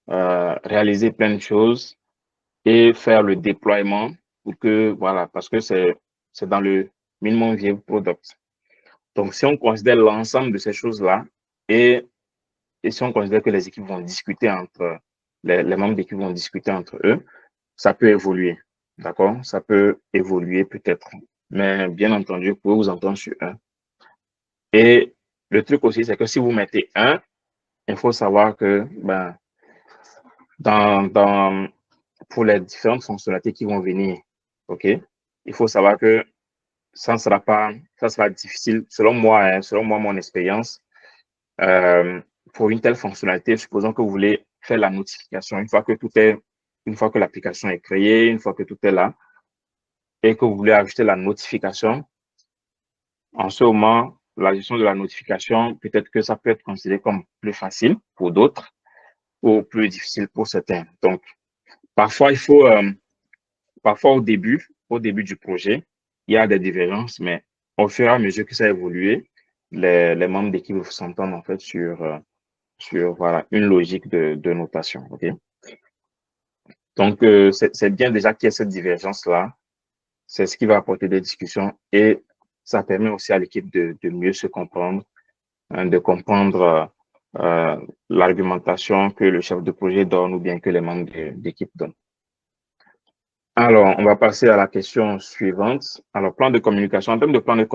réaliser plein de choses et faire le déploiement pour que, voilà, parce que c'est dans le minimum viable product. Donc, si on considère l'ensemble de ces choses-là et si on considère que les équipes vont discuter entre, les membres d'équipe vont discuter entre eux, ça peut évoluer. D'accord? Ça peut évoluer peut-être. Mais bien entendu, vous pouvez vous entendre sur 1. Et le truc aussi, c'est que si vous mettez 1, il faut savoir que pour les différentes fonctionnalités qui vont venir, OK, il faut savoir que ça sera difficile, selon moi, mon expérience, pour une telle fonctionnalité, supposons que vous voulez faire la notification, une fois que l'application est créée, une fois que tout est là, et que vous voulez ajouter la notification, en ce moment, la gestion de la notification, peut-être que ça peut être considéré comme plus facile pour d'autres ou plus difficile pour certains. Donc, parfois, parfois au début du projet, il y a des différences, mais au fur et à mesure que ça a évolué, les membres d'équipe s'entendent en fait sur voilà, une logique de notation. OK? Donc, c'est bien déjà qu'il y ait cette divergence-là. C'est ce qui va apporter des discussions et ça permet aussi à l'équipe de mieux se comprendre, de comprendre l'argumentation que le chef de projet donne ou bien que les membres d'équipe donnent. Alors, on va passer à la question suivante. Alors, plan de communication. En termes de plan de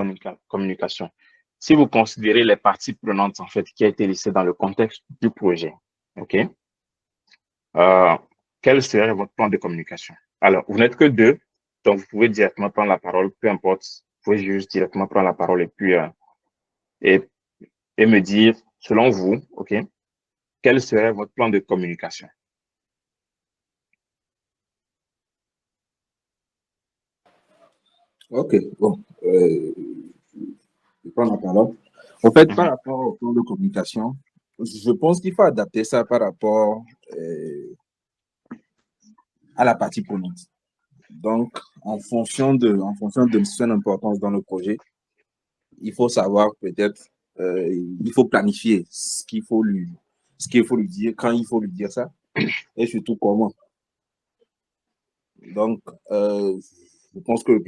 communication, si vous considérez les parties prenantes, en fait, qui a été listées dans le contexte du projet, OK? Quel serait votre plan de communication? Alors, vous n'êtes que 2, donc vous pouvez directement prendre la parole, peu importe. Vous pouvez juste directement prendre la parole et puis et me dire, selon vous, OK, quel serait votre plan de communication? Ok, bon. Je prends la parole. En fait, par rapport au plan de communication, je pense qu'il faut adapter ça par rapport à la partie prenante. Donc, en fonction de son importance dans le projet, il faut savoir peut-être, il faut planifier ce qu'il faut lui dire, quand il faut lui dire ça, et surtout comment. Donc, je pense que le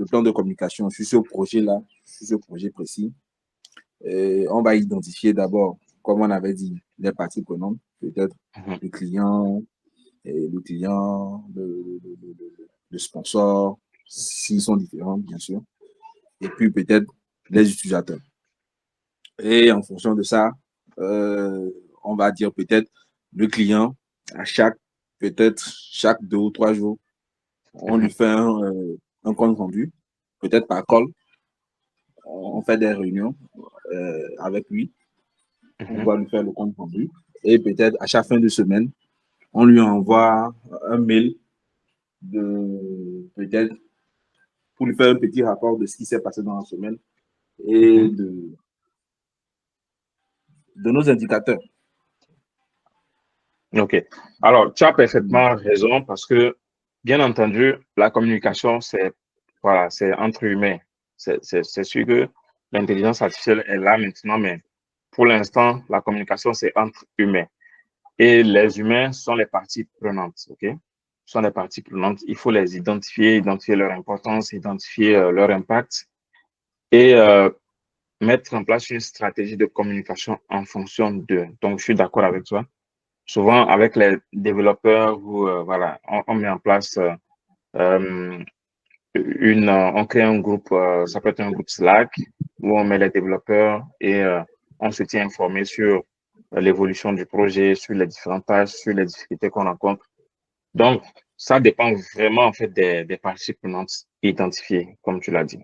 plan de communication sur ce projet-là, sur ce projet précis, on va identifier d'abord, comme on avait dit, les parties prenantes, peut-être le client, le sponsor, s'ils sont différents, bien sûr, et puis peut-être les utilisateurs. Et en fonction de ça, on va dire peut-être le client, peut-être chaque 2 ou 3 jours, on lui fait un compte rendu, peut-être par call. On fait des réunions avec lui pour pouvoir lui faire le compte rendu. Et peut-être à chaque fin de semaine, on lui envoie un mail peut-être pour lui faire un petit rapport de ce qui s'est passé dans la semaine et de nos indicateurs. OK. Alors, tu as parfaitement raison parce que, bien entendu, la communication, c'est voilà, c'est entre humains. C'est sûr que l'intelligence artificielle est là maintenant, mais pour l'instant, la communication, c'est entre humains. Et les humains sont les parties prenantes, OK? Sont les parties prenantes. Il faut les identifier, identifier leur importance, identifier leur impact et mettre en place une stratégie de communication en fonction d'eux. Donc, je suis d'accord avec toi. Souvent, avec les développeurs, voilà, on met en place on crée un groupe, ça peut être un groupe Slack, où on met les développeurs et on se tient informé sur l'évolution du projet, sur les différentes tâches, sur les difficultés qu'on rencontre. Donc, ça dépend vraiment, en fait, des parties prenantes identifiées, comme tu l'as dit.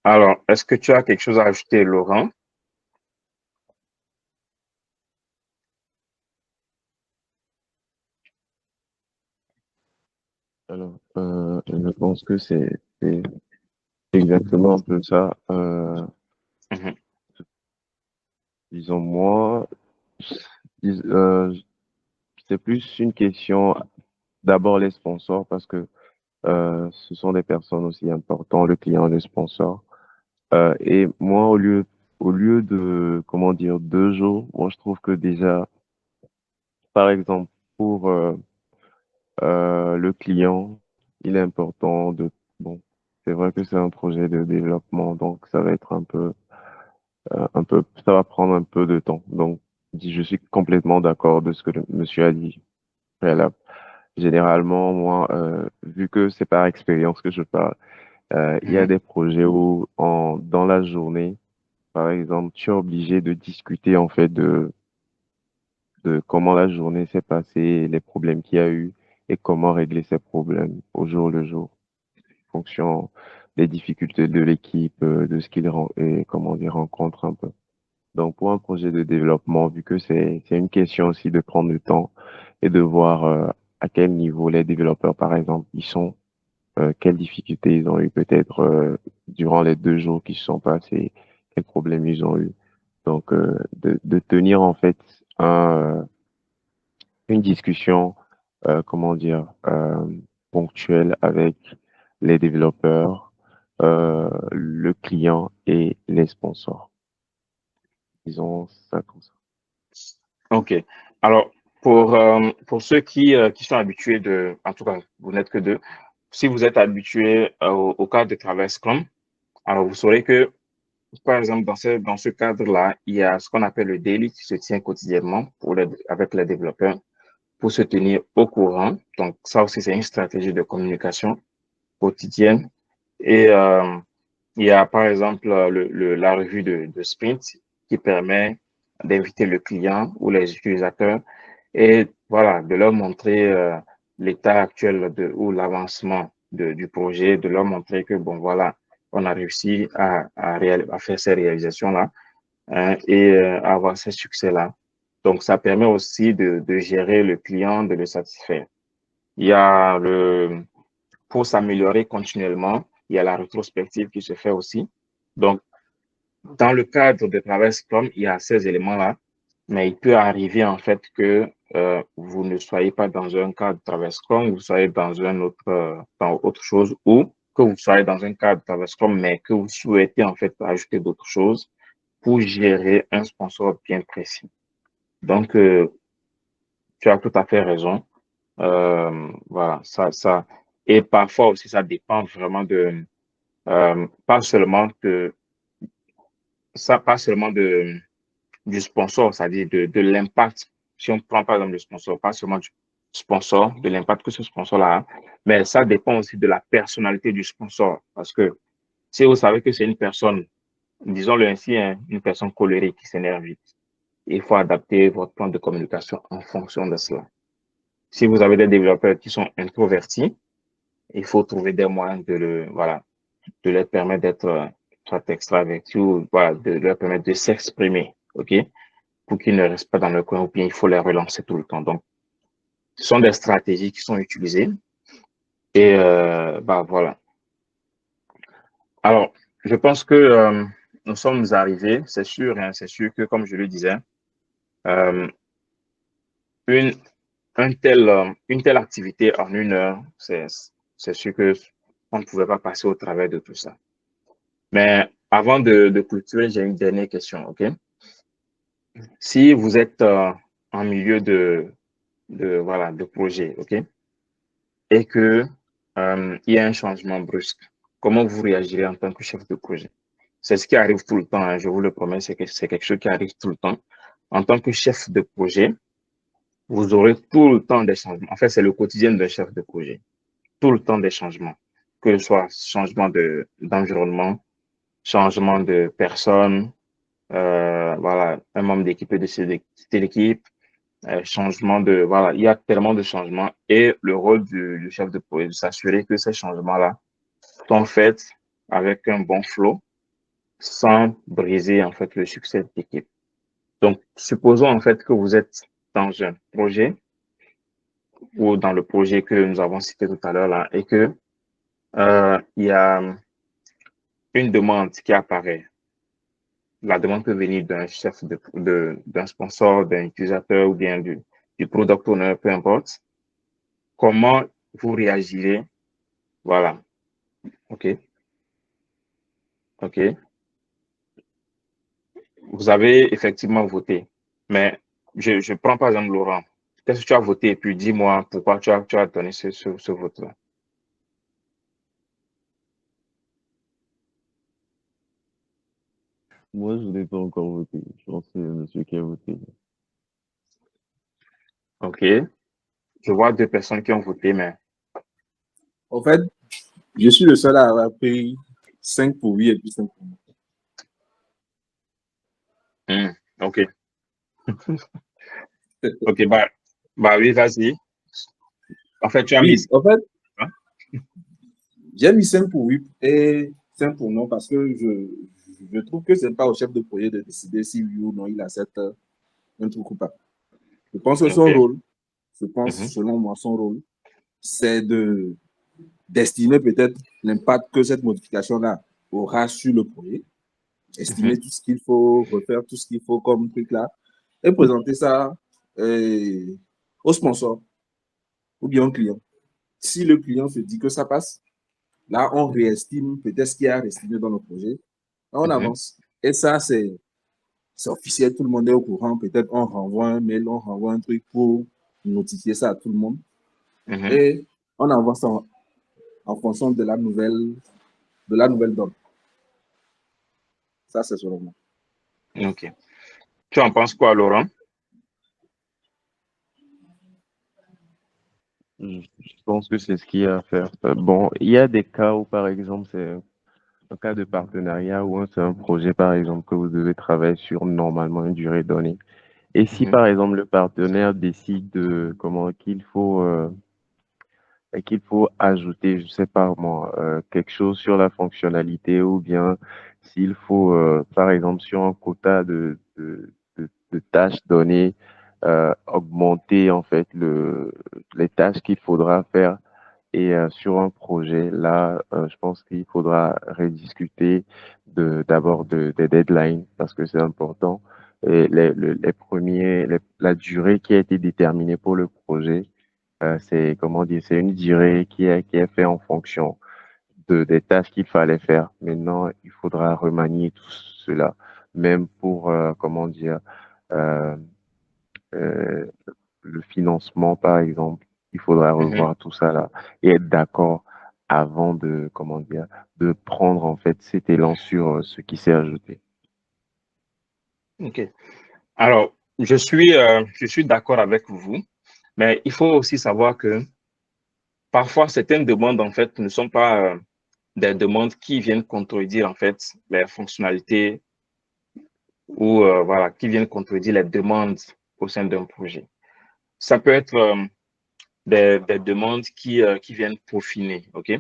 Alors, est-ce que tu as quelque chose à ajouter, Laurent? Alors, je pense que c'est exactement un peu ça. Mhm. Disons, moi, euh, c'est plus une question, d'abord les sponsors, parce que ce sont des personnes aussi importantes, le client, le sponsor. Et moi, au lieu de, comment dire, 2 jours, moi, je trouve que déjà, par exemple, pour le client, il est important de, bon, c'est vrai que c'est un projet de développement, donc ça va être ça va prendre un peu de temps. Donc, je suis complètement d'accord de ce que le monsieur a dit préalable. Généralement, moi, vu que c'est par expérience que je parle, il y a des projets où, dans la journée, par exemple, tu es obligé de discuter en fait de comment la journée s'est passée, les problèmes qu'il y a eu et comment régler ces problèmes au jour le jour, en fonction des difficultés de l'équipe, de ce et comment ils rencontrent un peu. Donc, pour un projet de développement, vu que c'est une question aussi de prendre le temps et de voir à quel niveau les développeurs, par exemple, ils sont, quelles difficultés ils ont eu peut-être durant les 2 jours qui se sont passés, quels problèmes ils ont eu. Donc, de tenir en fait une discussion, comment dire, ponctuelle avec les développeurs, le client et les sponsors. Disons ça comme ça. OK. Alors, pour ceux qui sont habitués en tout cas, vous n'êtes que deux, si vous êtes habitué au cadre de travail Scrum, alors vous saurez que, par exemple, dans ce cadre-là, il y a ce qu'on appelle le daily qui se tient quotidiennement avec les développeurs pour se tenir au courant. Donc, ça aussi, c'est une stratégie de communication quotidienne. Et il y a, par exemple, la revue de sprint qui permet d'inviter le client ou les utilisateurs et voilà, de leur montrer l'état actuel ou l'avancement du projet, de leur montrer que, bon, voilà, on a réussi à faire ces réalisations-là et à avoir ces succès-là. Donc, ça permet aussi de gérer le client, de le satisfaire. Il y a pour s'améliorer continuellement, il y a la rétrospective qui se fait aussi. Donc, dans le cadre de travail Scrum, il y a ces éléments-là, mais il peut arriver en fait que vous ne soyez pas dans un cadre de travail Scrum, vous soyez dans autre chose, ou que vous soyez dans un cadre de travail Scrum, mais que vous souhaitez en fait ajouter d'autres choses pour gérer un sponsor bien précis. Donc, tu as tout à fait raison. Voilà, et parfois aussi, ça dépend vraiment pas seulement du sponsor, c'est-à-dire de l'impact. Si on prend par exemple le sponsor, pas seulement du sponsor, de l'impact que ce sponsor-là a, mais ça dépend aussi de la personnalité du sponsor. Parce que si vous savez que c'est une personne disons-le ainsi, hein, une personne colérique qui s'énerve vite. Il faut adapter votre plan de communication en fonction de cela. Si vous avez des développeurs qui sont introvertis, il faut trouver des moyens de leur permettre d'être soit extravertis ou voilà, de leur permettre de s'exprimer, OK? Pour qu'ils ne restent pas dans le coin ou bien il faut les relancer tout le temps. Donc, ce sont des stratégies qui sont utilisées et voilà. Alors, je pense que nous sommes arrivés, c'est sûr, hein, c'est sûr que comme je le disais, euh, une, une telle activité en 1 heure, c'est sûr que on ne pouvait pas passer au travers de tout ça. Mais avant de clôturer, j'ai une dernière question, OK? Si vous êtes en milieu de projet, OK? Et que il y a un changement brusque, comment vous réagirez en tant que chef de projet? C'est ce qui arrive tout le temps, hein, je vous le promets, c'est quelque chose qui arrive tout le temps. En tant que chef de projet, vous aurez tout le temps des changements. En fait, c'est le quotidien d'un chef de projet. Tout le temps des changements, que ce soit changement d'environnement, changement de personne, voilà, un membre d'équipe de quitter l'équipe, changement voilà, il y a tellement de changements et le rôle du chef de projet, de s'assurer que ces changements-là sont faits avec un bon flow, sans briser, en fait, le succès de l'équipe. Donc, supposons, en fait, que vous êtes dans un projet ou dans le projet que nous avons cité tout à l'heure là, et que il y a une demande qui apparaît. La demande peut venir d'un chef d'un sponsor, d'un utilisateur ou bien du product owner, peu importe. Comment vous réagirez? Voilà. OK. OK. Vous avez effectivement voté, mais je prends par exemple Laurent. Qu'est-ce que tu as voté? Et puis dis-moi pourquoi tu as donné ce vote-là. Moi, je n'ai pas encore voté. Je pense que c'est monsieur qui a voté. OK. Je vois 2 personnes qui ont voté, mais En fait, je suis le seul à avoir pris 5 pour oui et puis 5 pour non. OK. OK, bah oui, vas-y. En fait, tu as mis. Oui, en fait, Hein? j'ai mis 5 pour oui et 5 pour non parce que je trouve que ce n'est pas au chef de projet de décider si oui ou non il accepte un truc ou pas. Je pense que son OK. rôle, je pense Mhm. selon moi, son rôle, c'est d'estimer peut-être l'impact que cette modification-là aura sur le projet, estimer Mhm. tout ce qu'il faut refaire, tout ce qu'il faut comme truc là, et présenter ça au sponsor ou bien au client. Si le client se dit que ça passe, là, on réestime peut-être ce qu'il y a à réestimer dans le projet. Là, on Mhm. avance. Et ça, c'est officiel, tout le monde est au courant. Peut-être on renvoie un mail, on renvoie un truc pour notifier ça à tout le monde. Mhm. Et on avance en fonction de la nouvelle donne. Ça, c'est selon moi. OK. Tu en penses quoi, Laurent? Je pense que c'est ce qu'il y a à faire. Bon, il y a des cas où, par exemple, c'est un cas de partenariat où c'est un projet, par exemple, que vous devez travailler sur normalement une durée donnée. Et si, Mhm. par exemple, le partenaire décide de comment qu'il faut ajouter, je sais pas moi, quelque chose sur la fonctionnalité ou bien s'il faut, par exemple, sur un quota de tâches données, augmenter en fait les tâches qu'il faudra faire. Et sur un projet, là, je pense qu'il faudra rediscuter d'abord des deadlines parce que c'est important. Et la durée qui a été déterminée pour le projet, c'est, comment dire, c'est une durée qui est faite en fonction des tâches qu'il fallait faire. Maintenant, il faudra remanier tout cela, même pour, comment dire, euh, euh, le financement, par exemple. Il faudra Mhm. revoir tout ça là et être d'accord avant de, comment dire, de prendre en fait cet élan sur ce qui s'est ajouté. OK. Alors, je suis d'accord avec vous, mais il faut aussi savoir que parfois, certaines demandes, en fait, ne sont pas des demandes qui viennent contredire en fait les fonctionnalités ou voilà, qui viennent contredire les demandes au sein d'un projet. Ça peut être des demandes qui viennent peaufiner, OK?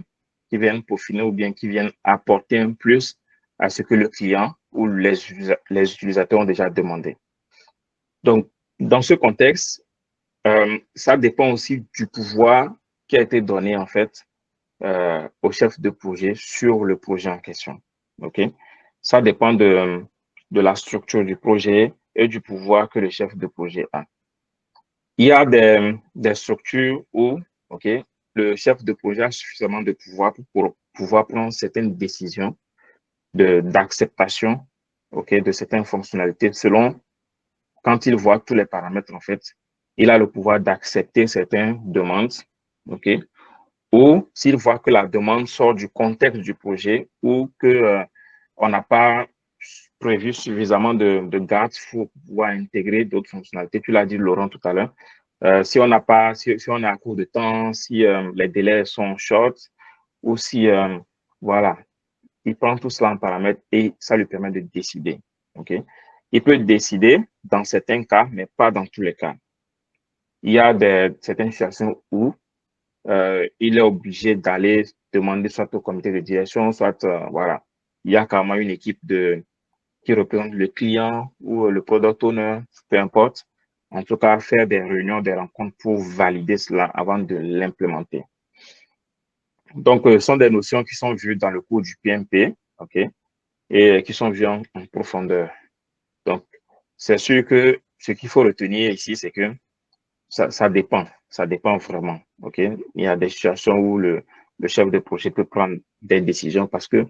Qui viennent peaufiner ou bien qui viennent apporter un plus à ce que le client ou les utilisateurs ont déjà demandé. Donc, dans ce contexte, ça dépend aussi du pouvoir qui a été donné en fait au chef de projet sur le projet en question. OK? Ça dépend de la structure du projet et du pouvoir que le chef de projet a. Il y a des structures où, OK, le chef de projet a suffisamment de pouvoir pour pouvoir prendre certaines décisions d'acceptation, OK, de certaines fonctionnalités selon quand il voit tous les paramètres, en fait, il a le pouvoir d'accepter certaines demandes, OK, ou s'il voit que la demande sort du contexte du projet ou que on n'a pas prévu suffisamment de garde pour pouvoir intégrer d'autres fonctionnalités. Tu l'as dit, Laurent, tout à l'heure. Si on n'a pas, si on est à court de temps, si les délais sont short ou si, voilà, il prend tout cela en paramètre et ça lui permet de décider. OK? Il peut décider dans certains cas, mais pas dans tous les cas. Il y a certaines situations où il est obligé d'aller demander soit au comité de direction, soit, voilà, il y a carrément une équipe qui représente le client ou le product owner, peu importe. En tout cas, faire des réunions, des rencontres pour valider cela avant de l'implémenter. Donc, ce sont des notions qui sont vues dans le cours du PMP, OK, et qui sont vues en profondeur. Donc, c'est sûr que ce qu'il faut retenir ici, c'est que ça dépend vraiment, OK. Il y a des situations où le chef de projet peut prendre des décisions parce que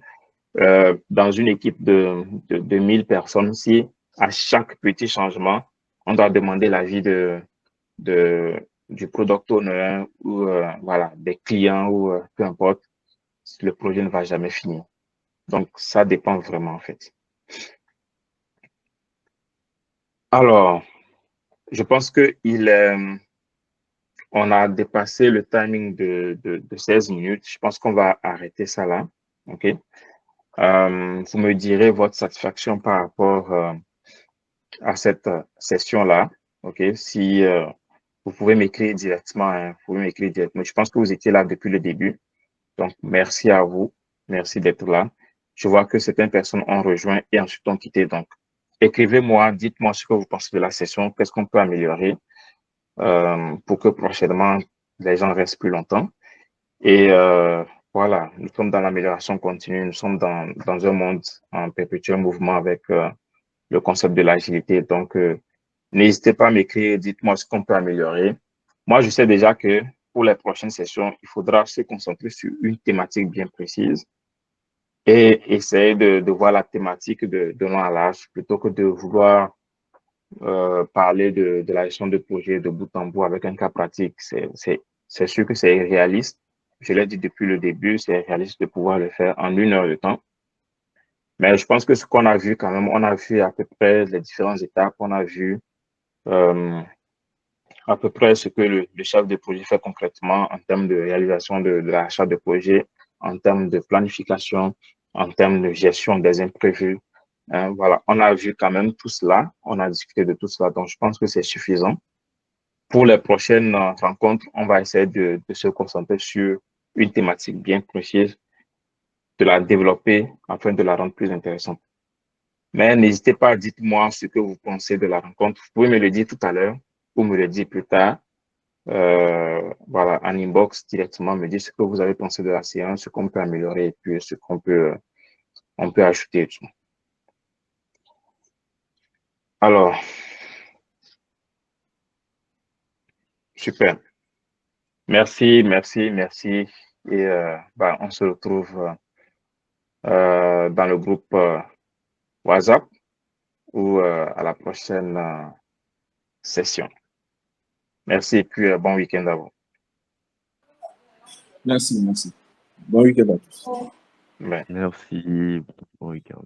dans une équipe de 1000 personnes, si à chaque petit changement, on doit demander l'avis du product owner ou voilà, des clients ou peu importe, le projet ne va jamais finir. Donc, ça dépend vraiment en fait. Alors, je pense que on a dépassé le timing de 16 minutes. Je pense qu'on va arrêter ça là. OK? Vous me direz votre satisfaction par rapport à cette session-là. OK? Si vous pouvez m'écrire directement, hein, vous pouvez m'écrire directement. Je pense que vous étiez là depuis le début. Donc, merci à vous. Merci d'être là. Je vois que certaines personnes ont rejoint et ensuite ont quitté. Donc, écrivez-moi, dites-moi ce que vous pensez de la session, qu'est-ce qu'on peut améliorer pour que prochainement, les gens restent plus longtemps. Et voilà, nous sommes dans l'amélioration continue, nous sommes dans un monde en perpétuel mouvement avec le concept de l'agilité. Donc, n'hésitez pas à m'écrire, dites-moi ce qu'on peut améliorer. Moi, je sais déjà que pour les prochaines sessions, il faudra se concentrer sur une thématique bien précise et essayer de voir la thématique de long à large plutôt que de vouloir parler de la gestion de projet de bout en bout avec un cas pratique. C'est sûr que c'est irréaliste. Je l'ai dit depuis le début, c'est réaliste de pouvoir le faire en 1 heure de temps. Mais je pense que ce qu'on a vu quand même, on a vu à peu près les différentes étapes, on a vu euh, à peu près ce que le chef de projet fait concrètement en termes de réalisation de l'achat de projet, en termes de planification, en termes de gestion des imprévus. Voilà, on a vu quand même tout cela, on a discuté de tout cela, donc je pense que c'est suffisant. Pour les prochaines rencontres, on va essayer de se concentrer sur une thématique bien précise, de la développer afin de la rendre plus intéressante. Mais n'hésitez pas, dites-moi ce que vous pensez de la rencontre. Vous pouvez me le dire tout à l'heure ou me le dire plus tard. Voilà, en inbox directement, me dire ce que vous avez pensé de la séance, ce qu'on peut améliorer et puis ce qu'on peut, on peut ajouter et tout. Alors, super. Merci, merci, merci. Et on se retrouve dans le groupe WhatsApp ou à la prochaine session. Merci et puis bon week-end à vous. Merci, merci. Bon week-end à tous. Ouais. Merci. Bon week-end.